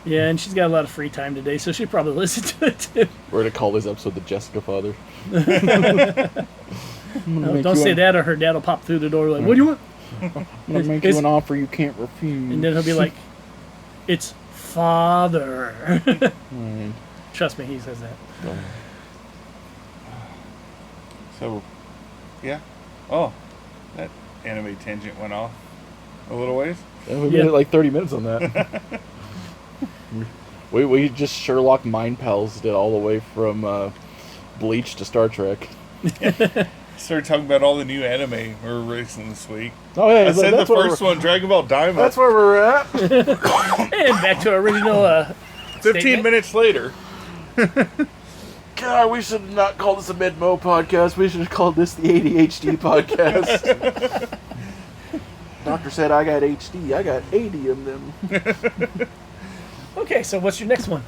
Yeah, and she's got a lot of free time today, so she'd probably listen to it too. We're going to call this episode the Jessica Father. No, don't say that or her dad will pop through the door like, what do you want? I'm going to make you an offer you can't refuse. And then he'll be like, it's father. Right. Trust me, he says that. So, yeah. Oh, that anime tangent went off a little ways. Yeah, we made it like 30 minutes on that. we just Sherlock Mind Pals did all the way from Bleach to Star Trek. Started talking about all the new anime we're releasing this week. Oh yeah, I said the first one, Dragon Ball Daima. That's where we're at. And back to our original 15 statement. minutes later. God, we should not call this a mid-mo podcast. We should have called this the ADHD podcast. Doctor said I got HD. I got 80 of them. Okay, so what's your next one?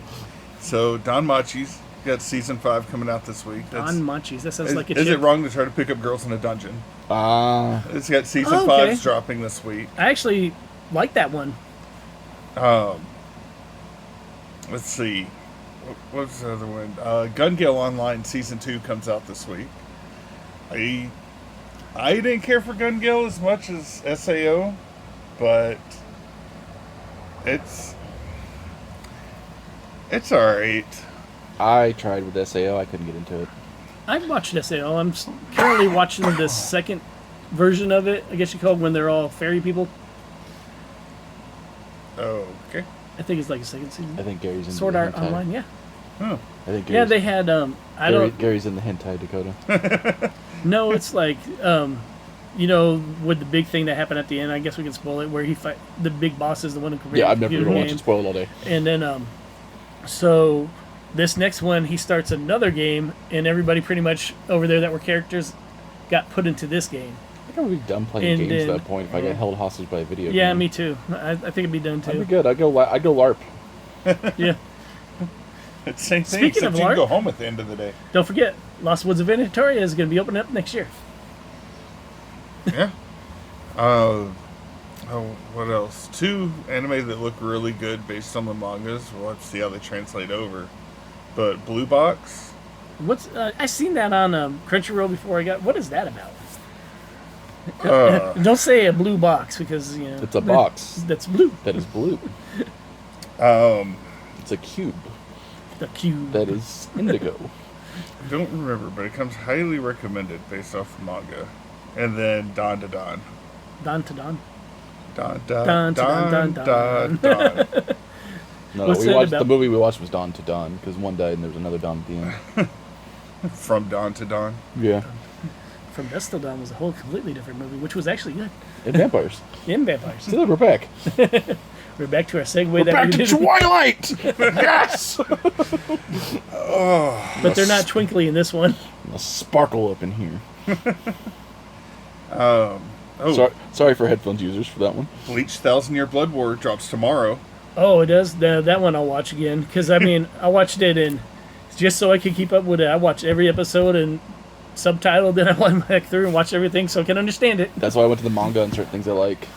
So, Don Machi's got season 5 coming out this week. Don Munchies. That sounds like a Is chip. it wrong to try to pick up girls in a dungeon? It's got season Oh, okay. 5's dropping this week. I actually like that one. Let's see. What's the other one? Gun Gale Online season 2 comes out this week. I didn't care for Gun Gale as much as SAO, but it's alright. I tried with SAO. I couldn't get into it. I've watched SAO. I'm currently watching the second version of it, I guess you call it, when they're all fairy people. Okay. I think it's like a second season. I think Gary's in Sword the Art hentai. Online, yeah. Huh. I think Yeah, Gary's, they had, Gary's in the hentai, Dakota. no, it's like, with the big thing that happened at the end, I guess we can spoil it, where the big boss is the one who created Yeah, I've the never computer even watched game. it spoiled all day. And then, so this next one, he starts another game, and everybody pretty much over there that were characters got put into this game. I think I would be done playing And games at then- that point if I got held hostage by a video game. Yeah, me too. I think it'd be done That'd be too. good. I'd go LARP. Yeah. It's the same thing, Speaking except of you can LARP- go home at the end of the day. Don't forget, Lost Woods of Victoria is going to be opening up next year. Yeah. What else? 2 anime that look really good based on the mangas. We'll have to see how they translate over. But Blue Box, What's I seen that on Crunchyroll before I got. What is that about? uh, Don't say a blue box because It's a box that's blue. that is blue. um, It's a cube The cube. that is indigo. don't remember, but it comes highly recommended based off the manga. And then Don to Don. Don to Don. Don, Dun, dun, dun, dun, dun. No, What's we it watched about? the movie we watched was Dawn to Dawn because one died and there was another Dawn at the end. From Don to Don. Yeah, From Dusk Till Dawn was a whole completely different movie, which was actually good. and vampires. In vampires. See, look, we're back. We're back to our segue We're that back we to did. Twilight. Yes. But they're not twinkly in this one. A sparkle up in here. Sorry for headphones users for that one. Bleach 1,000 Year Blood War drops tomorrow. Oh, it does. That one I'll watch again because I watched it and just so I could keep up with it. I watched every episode and subtitled. Then I went back through and watched everything so I can understand it. That's why I went to the manga and certain things I like.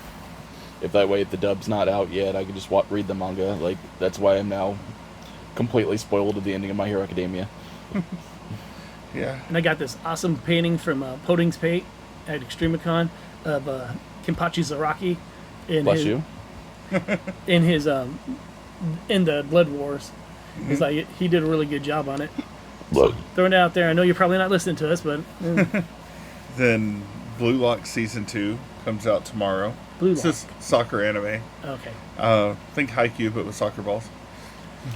If that way, if the dub's not out yet, I can just read the manga. Like that's why I'm now completely spoiled at the ending of My Hero Academia. Yeah. And I got this awesome painting from Poding's Paint at Extremicon of Kenpachi Zaraki in Bless his you. in his in the Blood Wars. He's like he did a really good job on it. Look, Throwing it out there. I know you're probably not listening to us, but Then Blue Lock Season 2 comes out tomorrow. Blue It's Lock. just soccer anime. Okay. Think Haikyuu, but with soccer balls.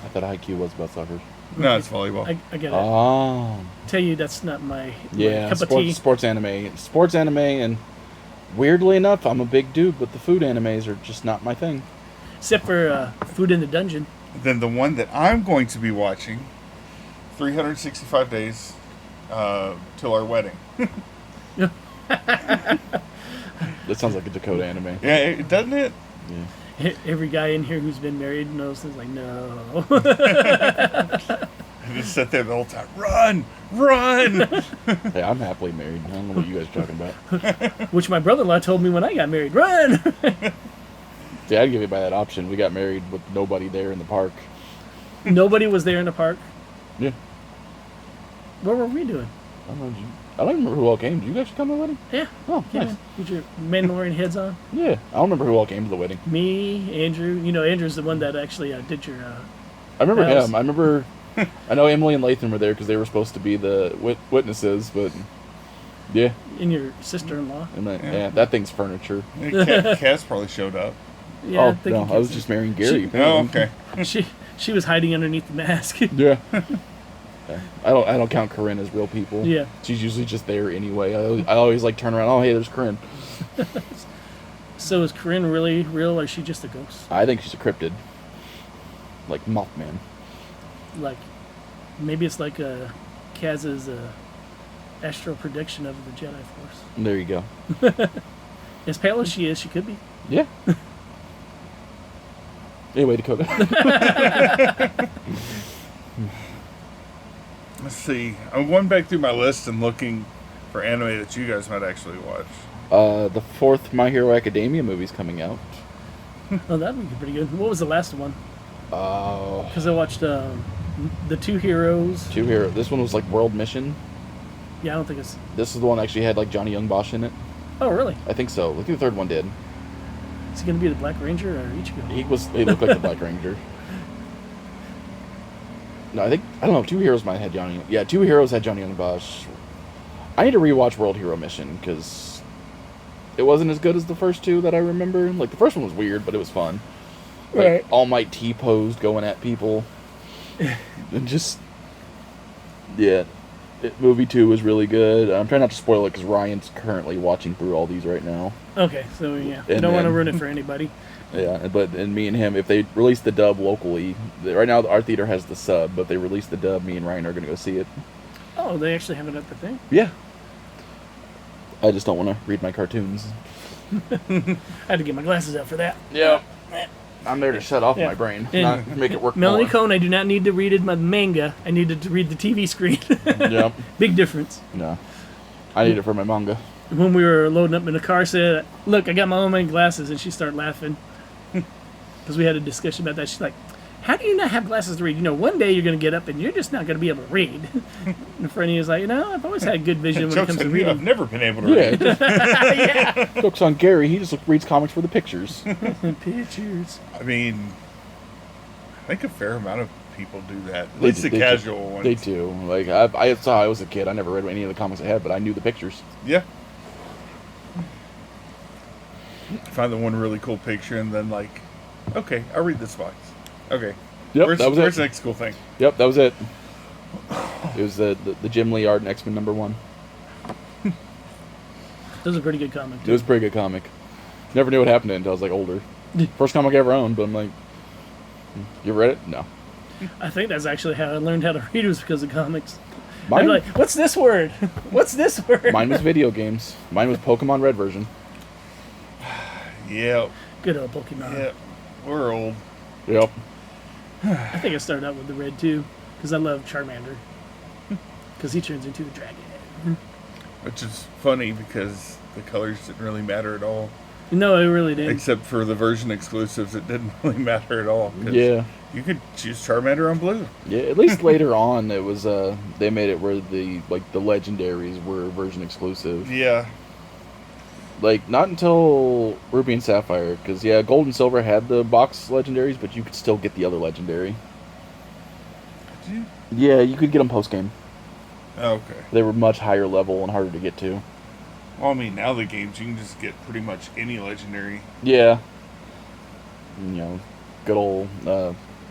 I thought IQ was about soccer. No, it's volleyball. I get it. Oh, Tell you that's not my yeah. cup of tea. Sports anime, and weirdly enough, I'm a big dude, but the food animes are just not my thing. Except for Food in the Dungeon. Then the one that I'm going to be watching, 365 Days till our wedding. That sounds like a Dakota anime. Yeah, doesn't it? Yeah. Every guy in here who's been married knows it's like, no. I just sat there the whole time. Run! Run! Hey, I'm happily married. I don't know what you guys are talking about. Which my brother-in-law told me when I got married. Run! See, I'd give you by that option. We got married with nobody there in the park. Nobody was there in the park. Yeah. What were we doing? I don't know. I don't remember who all came. Did you guys come to the wedding? Yeah. Oh, nice. With your Mandalorian heads on. Yeah. I don't remember who all came to the wedding. Me, Andrew. You know, Andrew's the one that actually did your. I remember house. him. I remember. I know Emily and Lathan were there because they were supposed to be the witnesses, but yeah. And your sister-in-law. And yeah, that thing's furniture. Cass probably showed up. Yeah, Oh no, I was just marrying Gary. Oh, okay. She was hiding underneath the mask. Yeah. I don't count Corinne as real people. Yeah. She's usually just there anyway. I always like turn around. Oh, hey, there's Corinne. So is Corinne really real, or is she just a ghost? I think she's a cryptid, like Mothman. Like, maybe it's like Kaz's astral prediction of the Jedi Force. There you go. As pale as she is, she could be. Yeah. Anyway, Dakota. Let's see. I'm going back through my list and looking for anime that you guys might actually watch. The fourth My Hero Academia movie's coming out. Oh, that would be pretty good. What was the last one? Because I watched the Two Heroes. Two Hero. This one was like World Mission. Yeah, I don't think it's. This is the one that actually had like Johnny Young Bosch in it. Oh, really? I think so. I think the third one did. Is he going to be the Black Ranger or Ichigo? He looked like the Black Ranger. No, I don't know. Two Heroes might have had Johnny. Yeah, Two Heroes had Johnny Young Bosch. I need to rewatch World Hero Mission because it wasn't as good as the first two that I remember. Like the first one was weird, but it was fun. Like, Right. All Might T-posed going at people. And just yeah. Movie 2 was really good. I'm trying not to spoil it because Ryan's currently watching through all these right now. Okay, so yeah, I And don't want to then- ruin it for anybody. Yeah, and me and him, if they release the dub locally, right now our theater has the sub, but if they release the dub, me and Ryan are going to go see it. Oh, they actually have it at the thing? Yeah. I just don't want to read my cartoons. I had to get my glasses out for that. Yeah. I'm there to shut off Yeah. my brain, And not make it work Melanie more. Cohn, I do not need to read my manga. I needed to read the TV screen. Yep. Big difference. No. I need it for my manga. When we were loading up in the car, said, "Look, I got my own man glasses," and she started laughing because we had a discussion about that. She's like, "How do you not have glasses to read? You know, one day you're going to get up and you're just not going to be able to read." And Franny was like, "No, I've always had good vision when it Joke's comes to on you, I've reading." never been able to read. Yeah. Joke's on Gary. He just reads comics for the pictures. Pictures. I mean, I think a fair amount of people do that. At They least do- the they do. casual ones. They do. Like I saw. I was a kid. I never read any of the comics I had, but I knew the pictures. Yeah. Find the one really cool picture and then like, okay, I'll read this box. Okay. Yep, where's, that was where's it. the next cool thing? Yep, that was it. It was the Jim Lee art in X-Men #1. That was a pretty good comic. It was a pretty good comic. Never knew what happened to it until I was like older. First comic I ever owned, but I'm like, you read it? No. I think that's actually how I learned how to read was because of comics. I'd Mine, be like, "What's this word? What's this word?" mine was video games. Mine was Pokemon Red version. Yeah. Good old Pokemon. Yeah. We're old. Yep. I think I started out with the red too because I love Charmander because he turns into a dragon. Which is funny because the colors didn't really matter at all. No, it really didn't. Except for the version exclusives, it didn't really matter at all. 'cause Yeah. You could choose Charmander on blue. Yeah, at least later on it was they made it where the legendaries were version exclusive. Yeah. Like not until Ruby and Sapphire, because yeah, Gold and Silver had the box legendaries, but you could still get the other legendary. Did you? Yeah, you could get them post game. Oh, okay. They were much higher level and harder to get to. Well, I mean, now the games, you can just get pretty much any legendary. Yeah. You know, good old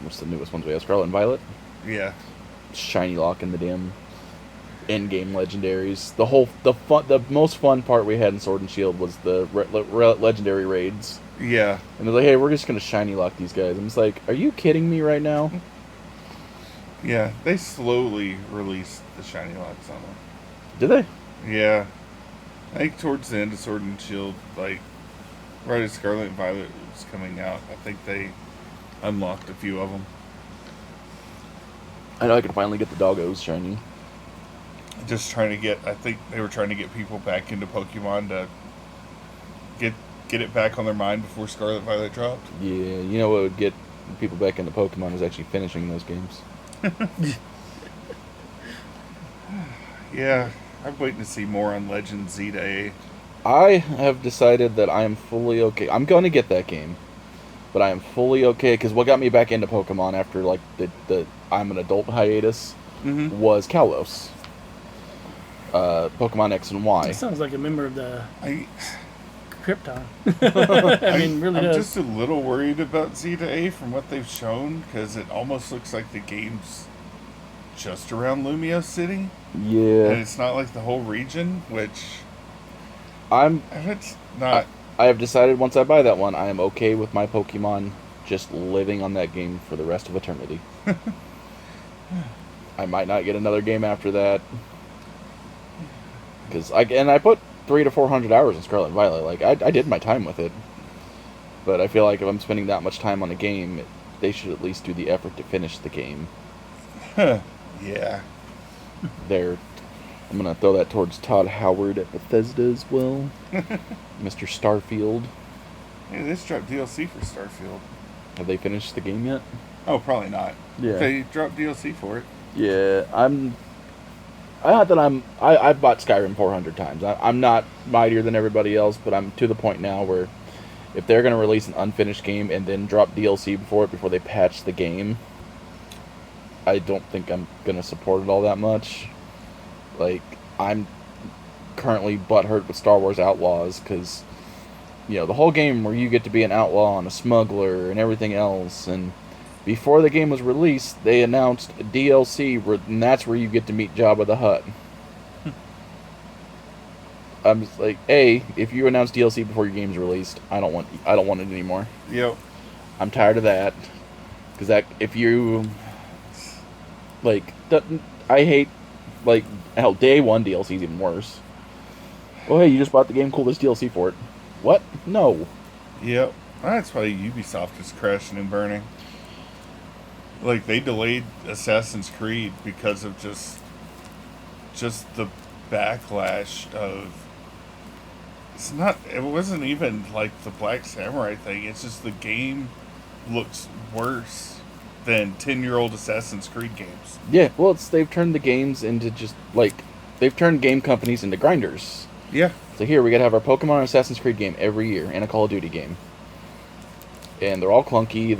what's the newest ones we have? Scarlet and Violet, Yeah. Shiny Lock, and the damn end game legendaries. The most fun part we had in Sword and Shield was the legendary raids. Yeah. And they're like, hey, we're just gonna Shiny Lock these guys. I'm just like, are you kidding me right now? Yeah. They slowly released the shiny locks on them. Did they? Yeah. I think towards the end of Sword and Shield, like, right as Scarlet and Violet was coming out, I think they unlocked a few of them. I know I could finally get the doggos shiny. Just trying to get, I think they were trying to get people back into Pokemon to get it back on their mind before Scarlet and Violet dropped. Yeah, you know what would get people back into Pokemon is actually finishing those games. Yeah, I'm waiting to see more on Legend Z to A. I have decided that I am fully okay. I'm going to get that game, but I am fully okay because what got me back into Pokemon after like the I'm an adult hiatus was Kalos. Pokemon X and Y. It sounds like a member of the Krypton. Really I'm does. just a little worried about Z to A from what they've shown because it almost looks like the game's just around Lumio City. Yeah. And it's not like the whole region, which it's not. I have decided once I buy that one, I am okay with my Pokemon just living on that game for the rest of eternity. I might not get another game after that. Because I put 300 to 400 hours in Scarlet and Violet. Like I did my time with it, but I feel like if I'm spending that much time on a game, they should at least do the effort to finish the game. Yeah. I'm gonna throw that towards Todd Howard at Bethesda as well, Mr. Starfield. Hey, this dropped DLC for Starfield. Have they finished the game yet? Oh, probably not. Yeah. They dropped DLC for it. Yeah, I've bought Skyrim 400 times. I'm not mightier than everybody else, but I'm to the point now where if they're going to release an unfinished game and then drop DLC before they patch the game, I don't think I'm going to support it all that much. Like, I'm currently butthurt with Star Wars Outlaws because, the whole game where you get to be an outlaw and a smuggler and everything else, and before the game was released, they announced DLC, and that's where you get to meet Jabba the Hutt. I'm just like, if you announce DLC before your game's released, I don't want it anymore. Yep. I'm tired of that. Because if you, I hate, hell, day one DLC is even worse. Oh, hey, you just bought the game, cool, there's DLC for it. What? No. Yep. That's why Ubisoft is crashing and burning. Like, they delayed Assassin's Creed because of just the backlash of... It wasn't even like the Black Samurai thing. It's just the game looks worse than 10-year-old Assassin's Creed games. Yeah, well, they've turned the games into just, they've turned game companies into grinders. Yeah. So here, we gotta have our Pokemon and Assassin's Creed game every year, and a Call of Duty game. And they're all clunky,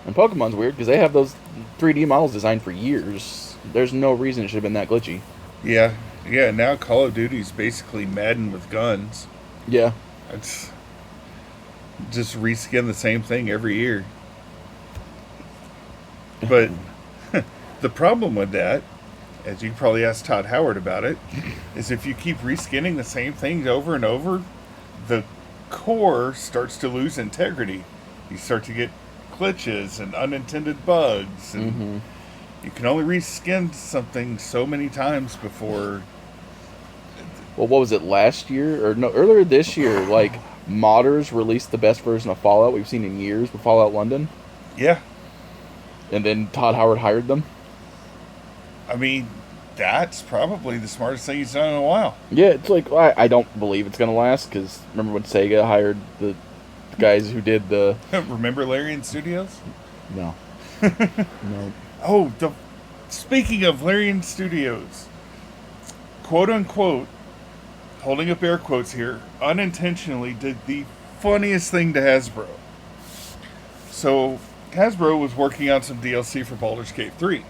And Pokemon's weird, because they have those 3D models designed for years. There's no reason it should have been that glitchy. Yeah. Yeah, now Call of Duty's basically Madden with guns. Yeah. It's just reskin the same thing every year. But the problem with that, as you probably asked Todd Howard about it, is if you keep reskinning the same things over and over, the core starts to lose integrity. You start to get glitches and unintended bugs, and you can only reskin something so many times before. Well, what was it, last year? Or no, earlier this year, modders released the best version of Fallout we've seen in years with Fallout London. Yeah. And then Todd Howard hired them. I mean, that's probably the smartest thing he's done in a while. Yeah, it's I don't believe it's going to last, because remember when Sega hired the guys who did the... Remember Larian Studios? No. No. Oh, speaking of Larian Studios, quote unquote, holding up air quotes here, unintentionally did the funniest thing to Hasbro. So, Hasbro was working on some DLC for Baldur's Gate 3.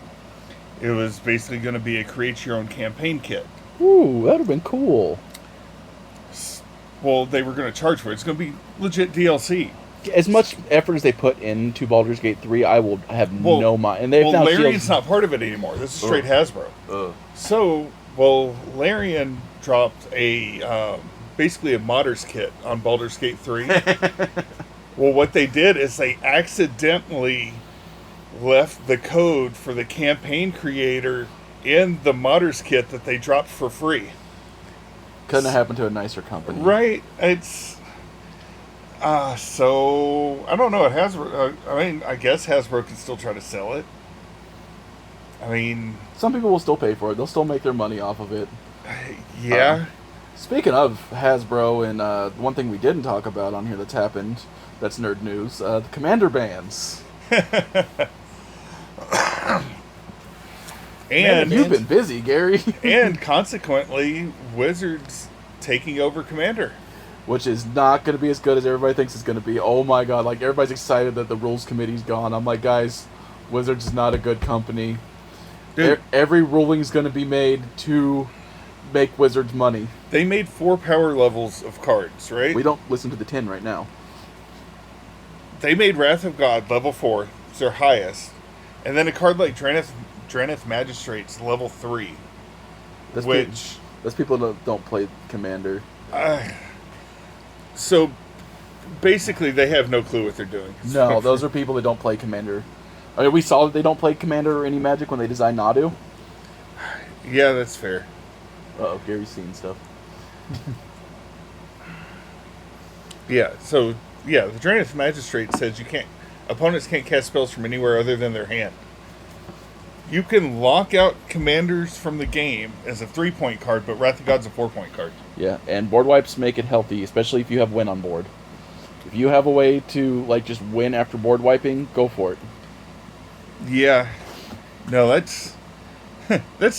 It was basically going to be a create-your-own-campaign kit. Ooh, that would have been cool. Well, they were going to charge for it. It's going to be legit DLC. As much effort as they put into Baldur's Gate 3, I will have no mind. And they've Larian's not part of it anymore. This is straight Hasbro. So, Larian dropped basically a modder's kit on Baldur's Gate 3. Well, what they did is they accidentally left the code for the campaign creator in the Modders kit that they dropped for free. Couldn't have happened to a nicer company. Right. It's... so... I don't know. I guess Hasbro can still try to sell it. I mean... Some people will still pay for it. They'll still make their money off of it. Yeah. Speaking of Hasbro, and one thing we didn't talk about on here that's happened, that's nerd news, the Commander bans. And you've been busy, Gary. And consequently, Wizards taking over Commander. Which is not going to be as good as everybody thinks it's going to be. Oh my god, like everybody's excited that the rules committee's gone. I'm like, guys, Wizards is not a good company. Every ruling's going to be made to make Wizards money. They made 4 power levels of cards, right? We don't listen to the 10 right now. They made Wrath of God level 4. It's their highest. And then a card like Draneth Magistrate's level 3. That's people that don't play Commander. So basically they have no clue what they're doing. No, those are people that don't play Commander. I mean, we saw that they don't play Commander or any Magic when they designed Nadu. Yeah, that's fair. Uh-oh, Gary's seeing stuff. Yeah, so, the Draneth Magistrate says opponents can't cast spells from anywhere other than their hand. You can lock out commanders from the game as a 3-point card, but Wrath of God's a 4-point card. Yeah, and board wipes make it healthy, especially if you have win on board. If you have a way to, like, just win after board wiping, go for it. Yeah. No, that's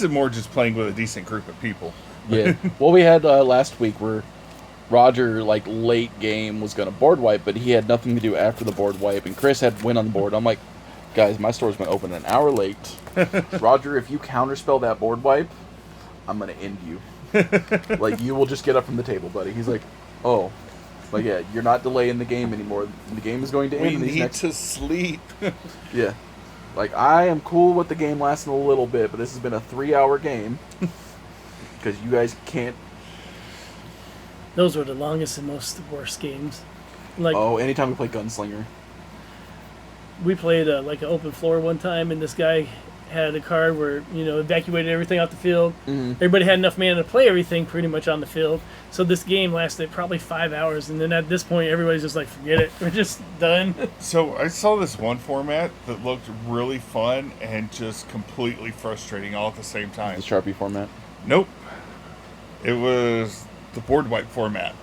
more just playing with a decent group of people. Yeah. Well, we had last week where Roger, like, late game was going to board wipe, but he had nothing to do after the board wipe, and Chris had win on the board. I'm like, guys, my store's been open an hour late. Roger, if you counterspell that board wipe, I'm going to end you. Like, you will just get up from the table, buddy. He's like, oh. Like, yeah, you're not delaying the game anymore. The game is going to end. We need to sleep. Yeah. Like, I am cool with the game lasting a little bit, but this has been a 3-hour game. Because you guys can't... Those were the longest and most worst games. Like, anytime we play Gunslinger. we played like an open floor one time, and this guy had a card where, evacuated everything off the field. Mm-hmm. Everybody had enough mana to play everything pretty much on the field. So this game lasted probably 5 hours, and then at this point, everybody's just like, forget it. We're just done. So I saw this one format that looked really fun and just completely frustrating all at the same time. The Sharpie format? Nope. It was the board wipe format.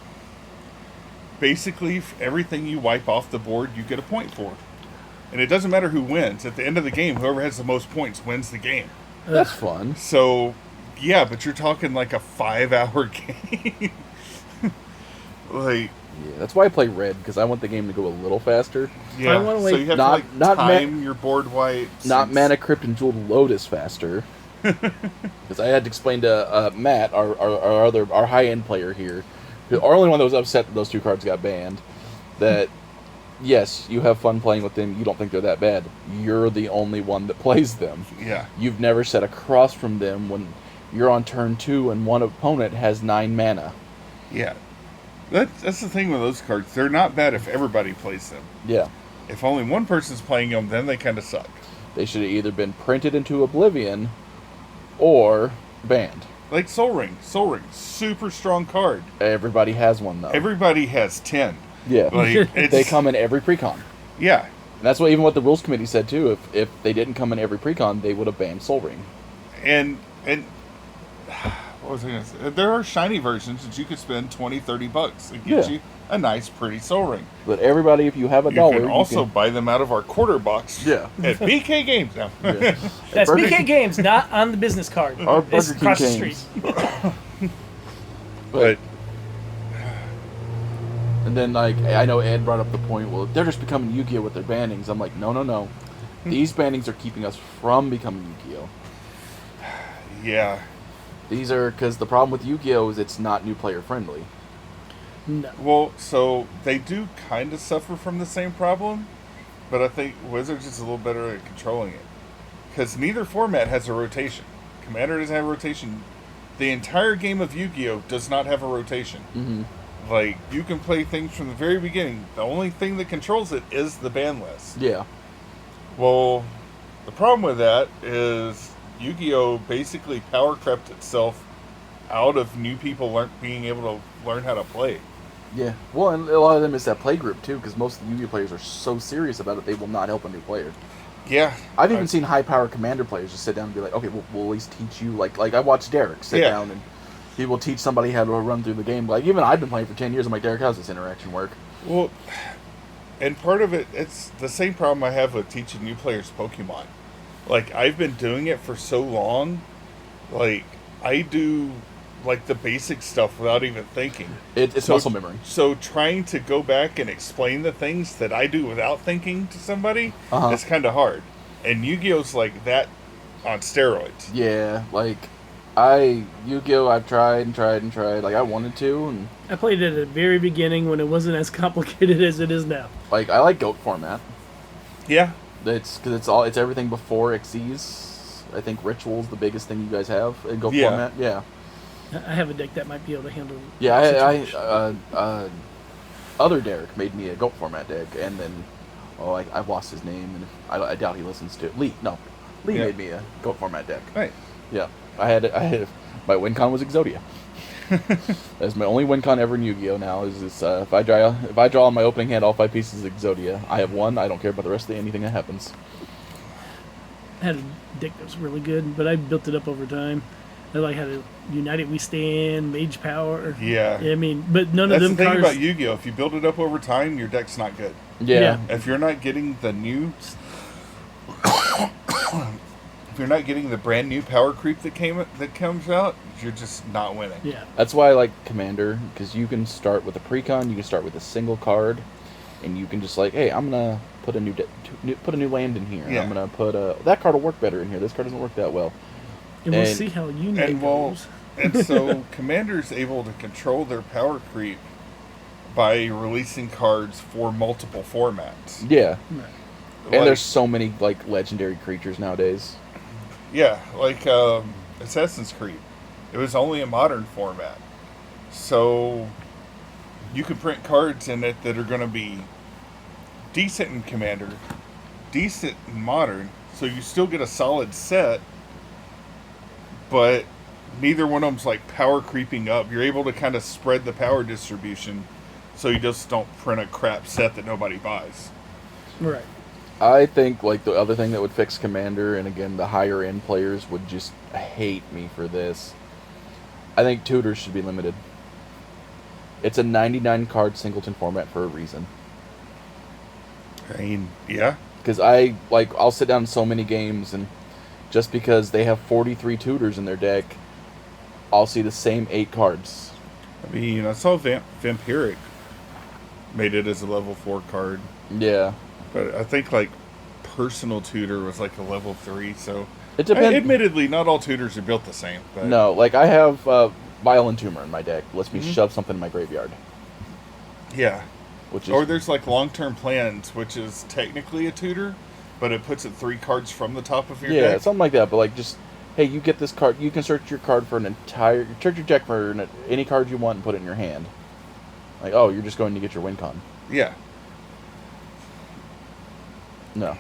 Basically, everything you wipe off the board, you get a point for. And it doesn't matter who wins. At the end of the game, whoever has the most points wins the game. That's fun. So, yeah, but you're talking like a 5-hour game. Yeah, that's why I play red, because I want the game to go a little faster. Yeah, I wanna so wait- you have Not- to not time your board wipes. Not Mana Crypt and Jeweled Lotus faster. Because I had to explain to Matt, our high-end player here, our only one that was upset that those 2 cards got banned, that yes, you have fun playing with them, you don't think they're that bad. You're the only one that plays them. Yeah. You've never sat across from them when you're on turn 2 and one opponent has 9 mana. Yeah. That's the thing with those cards. They're not bad if everybody plays them. Yeah. If only one person's playing them, then they kind of suck. They should have either been printed into oblivion or banned. Like Soul Ring. Soul Ring, super strong card. Everybody has one, though. Everybody has 10. Yeah. Like, They come in every precon. Yeah. And that's what even what the rules committee said too. If they didn't come in every precon, they would have banned Soul Ring. And what was I going to say? There are shiny versions that you could spend $20-$30 and get you a nice, pretty Soul Ring. But everybody, if you have a You dollar, can also buy them out of our quarter box. Yeah. At BK Games now. Yeah. That's Burger BK King- Games, not on the business card. Or It's Burger King across the games. street. But And then, like, I know Ed brought up the point, well, they're just becoming Yu-Gi-Oh! With their bannings. I'm like, no. These bannings are keeping us from becoming Yu-Gi-Oh! yeah. These are, because the problem with Yu-Gi-Oh! Is it's not new player friendly. No. Well, so they do kind of suffer from the same problem, but I think Wizards is a little better at controlling it. Because neither format has a rotation. Commander doesn't have a rotation. The entire game of Yu-Gi-Oh! Does not have a rotation. Mm-hmm. Like, you can play things from the very beginning. The only thing that controls it is the ban list. Yeah. Well, the problem with that is Yu-Gi-Oh! Basically power crept itself out of new people being able to learn how to play. Yeah. Well, and a lot of them is that play group too, because most of the Yu-Gi-Oh players are so serious about it they will not help a new player. Yeah. I've even seen high power commander players just sit down and be like, okay, we'll at least teach you. Like I watched Derek sit down and he will teach somebody how to run through the game. Like even I've been playing for 10 years. I'm like, Derek, how's this interaction work? Well, and part of it's the same problem I have with teaching new players Pokemon. Like I've been doing it for so long, like I do like the basic stuff without even thinking. It's muscle memory. So trying to go back and explain the things that I do without thinking to somebody is kind of hard. And Yu-Gi-Oh's like that on steroids. Yeah, like Yu-Gi-Oh! I've tried and tried and tried. Like I wanted to, and I played it at the very beginning when it wasn't as complicated as it is now. like I like GOAT format. Yeah, It's because it's everything before Xyz. I think Ritual's the biggest thing you guys have in GOAT format. Yeah. I have a deck that might be able to handle. Yeah, the I other Derek made me a GOAT format deck, and then I've lost his name, and I doubt he listens to it. Lee made me a GOAT format deck. right. Yeah, I had my win con was Exodia. That's my only win con ever in Yu-Gi-Oh! Now. Is if I draw on my opening hand all 5 pieces of Exodia, I have won. I don't care about the rest of anything that happens. I had a deck that was really good, but I built it up over time. I like had a United We Stand, Mage Power. Yeah. I mean, but none That's of them the thing cards. about Yu-Gi-Oh! If you build it up over time, your deck's not good. Yeah. If you're not getting the new... if you're not getting the brand new power creep that comes out, you're just not winning. Yeah. That's why I like Commander, because you can start with a precon, you can start with a single card, and you can just like, hey, I'm gonna put a new land in here. Yeah. I'm gonna put that card will work better in here. This card doesn't work that well. And we'll see how Unite goes. And so Commander's able to control their power creep by releasing cards for multiple formats. Yeah. Right. And there's so many like legendary creatures nowadays. Yeah, like Assassin's Creed. It was only a modern format. So you can print cards in it that are going to be decent in Commander, decent in Modern, so you still get a solid set, but neither one of them's like power creeping up. You're able to kind of spread the power distribution so you just don't print a crap set that nobody buys. Right. I think like the other thing that would fix Commander, and again the higher end players would just hate me for this. I think tutors should be limited. It's a 99 card singleton format for a reason. I mean, yeah. Because I'll sit down in so many games, and just because they have 43 tutors in their deck, I'll see the same 8 cards. I mean, I saw Vampiric made it as a level 4 card. Yeah. But I think like Personal Tutor was like a level 3, so It depends. Admittedly, not all tutors are built the same. But No, like I have Violent Tumor in my deck. Lets me shove something in my graveyard. Yeah. Which is, Or there's like Long-Term Plans, which is technically a tutor, but it puts it 3 cards from the top of your deck. something like that. But like just, hey, you get this card. You can search your card for search your deck for any card you want and put it in your hand. Like, oh, you're just going to get your win con. Yeah. No.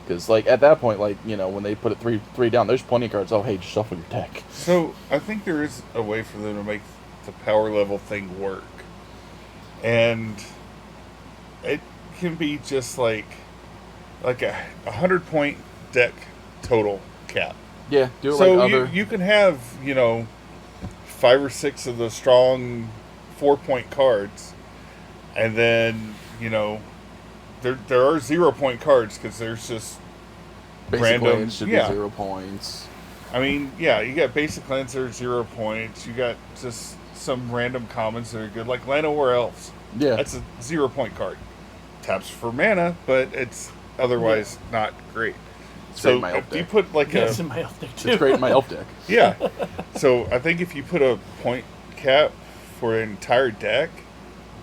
Because, like, at that point, like, you know, when they put it three down, there's plenty of cards. Oh, hey, just shuffle your deck. So I think there is a way for them to make the power level thing work. And it can be just like a 100-point deck total cap. Yeah, do it So like other... you can have, 5 or 6 of the strong 4-point cards, and then, there are 0-point cards because there's just Basically, random. it should Yeah. be 0 points. I mean, yeah, you got basic cleanser, 0 points. You got just some random commons that are good, like Lano or Elves. Yeah. That's a 0-point card. Taps for mana, but it's otherwise not great. It's So great in my elf if you deck. put like That's a in my elf deck too. It's great in my elf deck. yeah, so I think if you put a point cap for an entire deck,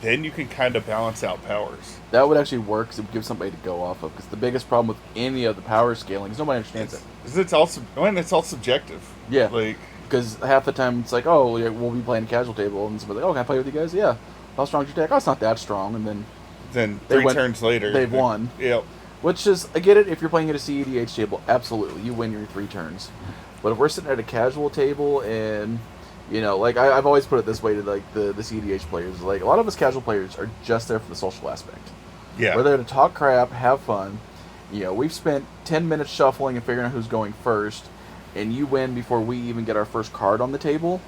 then you can kind of balance out powers. That would actually work because it would give somebody to go off of. Because the biggest problem with any of the power scaling is nobody understands it. It's all subjective. Yeah. Like, Because half the time it's like, oh, yeah, we'll be playing a casual table, and somebody's like, oh, can I play with you guys? Yeah. How strong is your deck? Oh, it's not that strong. And then then 3 turns later, they've won. Yep. Which is, I get it, if you're playing at a CEDH table, absolutely, you win your 3 turns. But if we're sitting at a casual table and, you know, like I've always put it this way to like the CDH players, like a lot of us casual players are just there for the social aspect. Yeah. We're there to talk crap, have fun. You know, we've spent 10 minutes shuffling and figuring out who's going first, and you win before we even get our first card on the table.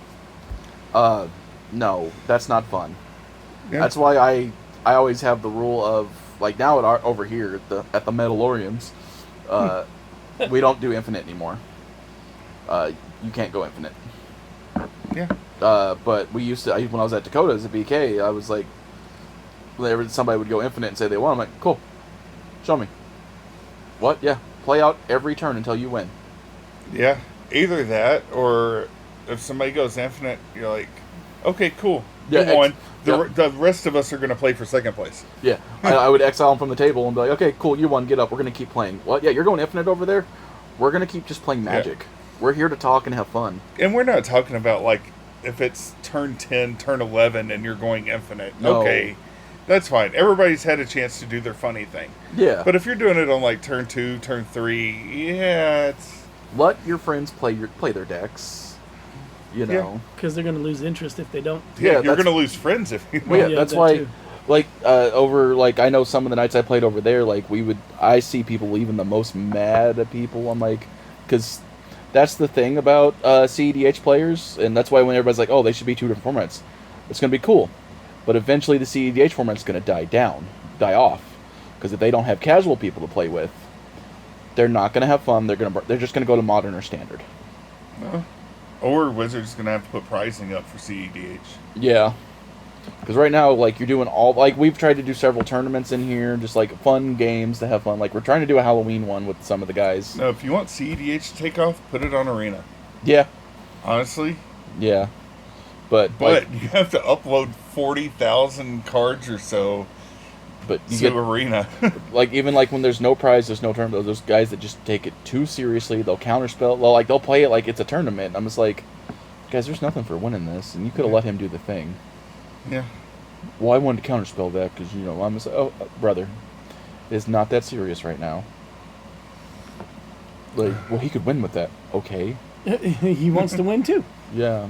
No, that's not fun. Yeah. That's why I always have the rule of, like now over here at the Metalorians, we don't do infinite anymore. You can't go infinite. Yeah. But we used to, when I was at Dakota as a BK, I was like, whenever somebody would go infinite and say they won, I'm like, cool, show me. What? Yeah, play out every turn until you win. Yeah. Either that, or if somebody goes infinite, you're like, okay, cool. Yeah, You won. yep. The rest of us are going to play for second place. Yeah, I would exile them from the table and be like, okay, cool, you won, get up, we're going to keep playing. What? Yeah, you're going infinite over there? We're going to keep just playing Magic. Yeah. We're here to talk and have fun. And we're not talking about, like, if it's turn 10, turn 11, and you're going infinite. No. Okay, that's fine. Everybody's had a chance to do their funny thing. Yeah. But if you're doing it on, like, turn 2, turn 3, yeah, it's... Let your friends play their decks. You know. Because they're going to lose interest if they don't. Yeah, you're that's- going to lose friends if you Well, yeah, Yeah, that's that why, too. like, over, like, I know some of the nights I played over there, like, I see people leaving the most mad at people. I'm like, because that's the thing about CEDH players, and that's why when everybody's like, oh, they should be two different formats, it's going to be cool. But eventually the CEDH format's going to die off. Because if they don't have casual people to play with, they're not going to have fun. They're just going to go to Modern or Standard. Or Wizards going to have to put pricing up for CEDH. Yeah. Because right now, like, you're doing like, we've tried to do several tournaments in here, just, like, fun games to have fun. Like, we're trying to do a Halloween one with some of the guys. Now, if you want CEDH to take off, put it on Arena. Yeah. Honestly. Yeah. But like, you have to upload 40,000 cards or so but you to get, Arena. like, even, like, when there's no prize, there's no tournament, those guys that just take it too seriously, they'll counterspell, they'll play it like it's a tournament. I'm just like, guys, there's nothing for winning this, and you could have let him do the thing. Yeah. Well, I wanted to counterspell that because, you know, I'm just like, oh, brother, it's not that serious right now. Like, well, he could win with that. Okay. He wants to win too. Yeah.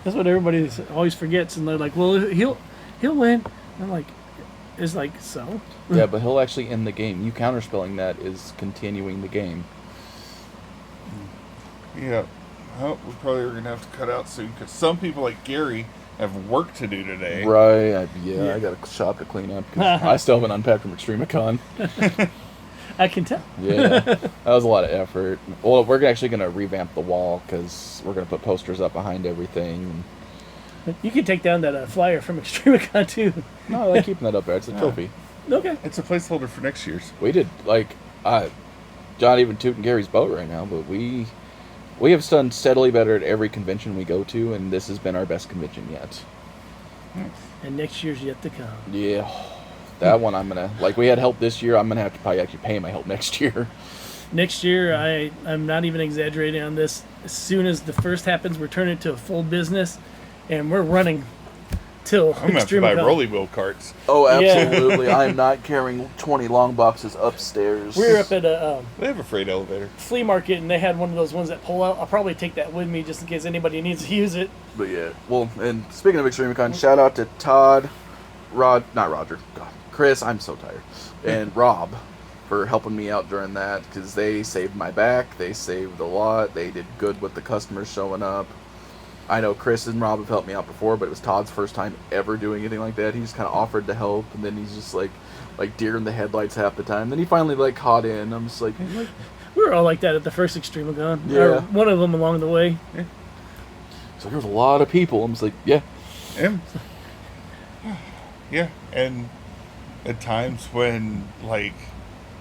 That's what everybody always forgets, and they're like, "Well, he'll win." I'm like, "It's like so." Yeah, but he'll actually end the game. You counterspelling that is continuing the game. Yeah. Well, we probably are going to have to cut out soon because some people like Gary have work to do today. Right. I got a shop to clean up. 'Cause I still haven't unpacked from Extremicon. I can tell. Yeah. That was a lot of effort. Well, we're actually going to revamp the wall because we're going to put posters up behind everything. You can take down that flyer from Extremicon too. No, I like keeping that up there. It's a trophy. Okay. It's a placeholder for next year's. We did, like, John even tooting Gary's boat right now, but we have done steadily better at every convention we go to, and this has been our best convention yet. And next year's yet to come. Yeah, that one I'm gonna, like, we had help this year. I'm gonna have to probably actually pay my help next year. Next year, I'm not even exaggerating on this. As soon as the first happens, we're turning it to a full business, and we're running till I'm going to have to buy Extremicon. rolly wheel carts. Oh, Yeah. absolutely! I am not carrying 20 long boxes upstairs. We were up at a They have a freight elevator. flea market, and they had one of those ones that pull out. I'll probably take that with me just in case anybody needs to use it. But yeah, well, and speaking of Extremicon, shout out to Todd, Chris, I'm so tired, and Rob for helping me out during that because they saved my back. They saved a lot. They did good with the customers showing up. I know Chris and Rob have helped me out before, but it was Todd's first time ever doing anything like that. He just kind of offered to help, and then he's just like deer in the headlights half the time. Then he finally like caught in. I'm just like, We were all like that at the first Extremicon. Yeah. Or one of them along the way. so there's a lot of people. I'm just like, yeah. And, yeah, and at times when, like,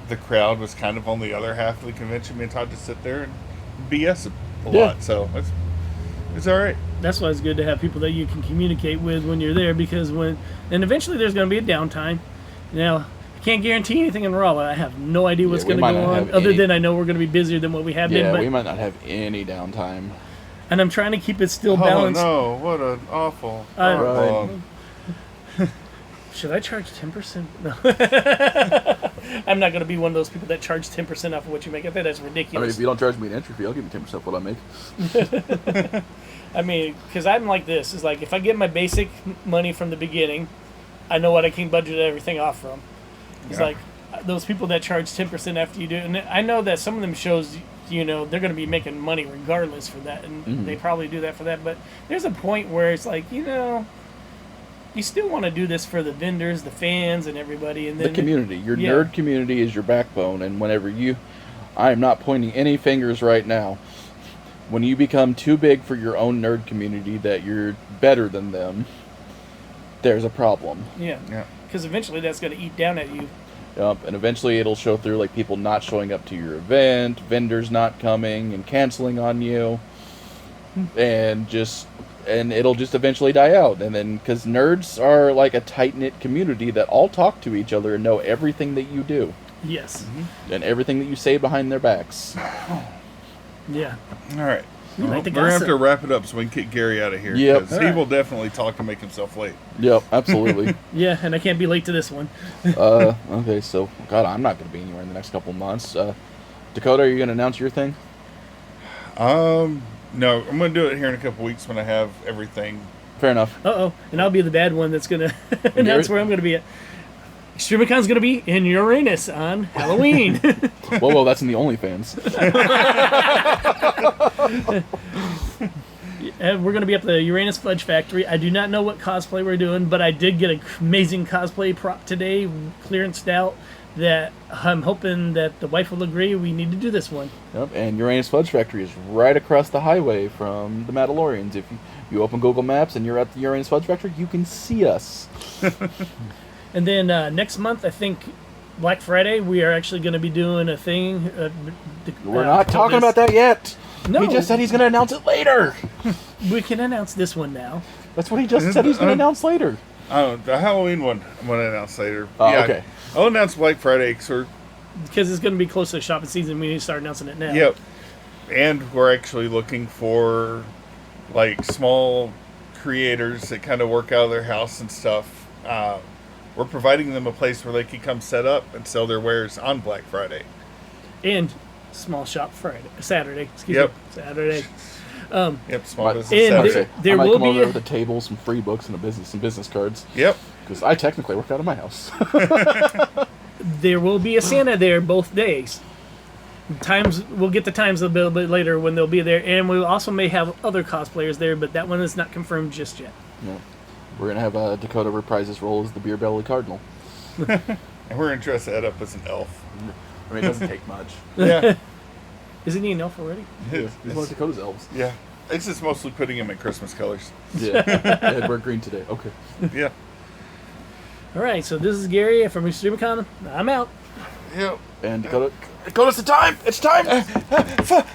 the crowd was kind of on the other half of the convention, me and Todd just sit there and BS a Yeah. lot. So it's all right. That's why it's good to have people that you can communicate with when you're there, because and eventually there's going to be a downtime. Now, I can't guarantee anything in Raw. I have no idea what's Yeah, going we to might go not on, have other any- than I know we're going to be busier than what we have Yeah, been. we might not have any downtime. And I'm trying to keep it still Oh balanced. no! What an awful. I- horrible- Should I charge 10%? No. I'm not going to be one of those people that charge 10% off of what you make. I think that's I mean, ridiculous. if you don't charge me an entry fee, I'll give you 10% of what I make. I mean, because I'm like this. It's like, if I get my basic money from the beginning, I know what I can budget everything off from. It's Yeah. like those people that charge 10% after you do it. And I know that some of them shows, they're going to be making money regardless for that. And they probably do that for that. But there's a point where it's like, you still want to do this for the vendors, the fans, and everybody. And then The community. Your nerd community is your backbone. And whenever I am not pointing any fingers right now. When you become too big for your own nerd community that you're better than them, there's a problem. Yeah. Yeah. Because eventually that's going to eat down at you. Yep, and eventually it'll show through, like people not showing up to your event, vendors not coming and canceling on you, and it'll just eventually die out. And then, because nerds are like a tight-knit community that all talk to each other and know everything that you do, Yes. and everything that you say behind their backs. Yeah. All right. We like the We're going to have to gossip. wrap it up so we can get Gary out of here. Yep. 'cause All he right. will definitely talk to make himself late. Yep, absolutely. Yeah, and I can't be late to this one. Okay, so, God, I'm not going to be anywhere in the next couple months. Dakota, are you going to announce your thing? No, I'm going to do it here in a couple weeks when I have everything. Fair enough. Uh-oh. And I'll be the bad one that's going to announce where I'm going to be at. Extremicon's going to be in Uranus on Halloween. Whoa, that's in the OnlyFans. And we're going to be at the Uranus Fudge Factory. I do not know what cosplay we're doing, but I did get an amazing cosplay prop today, clearanced out, that I'm hoping that the wife will agree we need to do this one. Yep, and Uranus Fudge Factory is right across the highway from the Mandalorians. If you open Google Maps and you're at the Uranus Fudge Factory, you can see us. And then next month, I think Black Friday, we are actually going to be doing a thing. We're not talking about that yet. No. He just said he's going to announce it later. We can announce this one now. That's what he just said he's going to announce later. Oh, the Halloween one I'm going to announce later. Oh, okay. I'll announce Black Friday because Because it's going to be close to the shopping season. We need to start announcing it now. Yep. And we're actually looking for like small creators that kind of work out of their house and stuff. We're providing them a place where they can come set up and sell their wares on Black Friday. And small shop Saturday. Excuse Yep. me. Saturday. Yep, small Right. business And Saturday. there I might will come be over a- with a table, some free books, and some business cards. Yep. Because I technically work out of my house. There will be a Santa there both days. We'll get the times a little bit later when they'll be there, and we also may have other cosplayers there, but that one is not confirmed just yet. Yeah. We're going to have Dakota reprise his role as the Beer Belly Cardinal. And we're going to dress Ed up as an elf. I mean, it doesn't take much. Yeah. Isn't he an elf already? He's one of Dakota's elves. Yeah. It's just mostly putting him in Christmas colors. Yeah. Ed, we're green today. Okay. Yeah. All right, so this is Gary from Extremicon. I'm out. Yep. And Dakota, it's the time! It's time!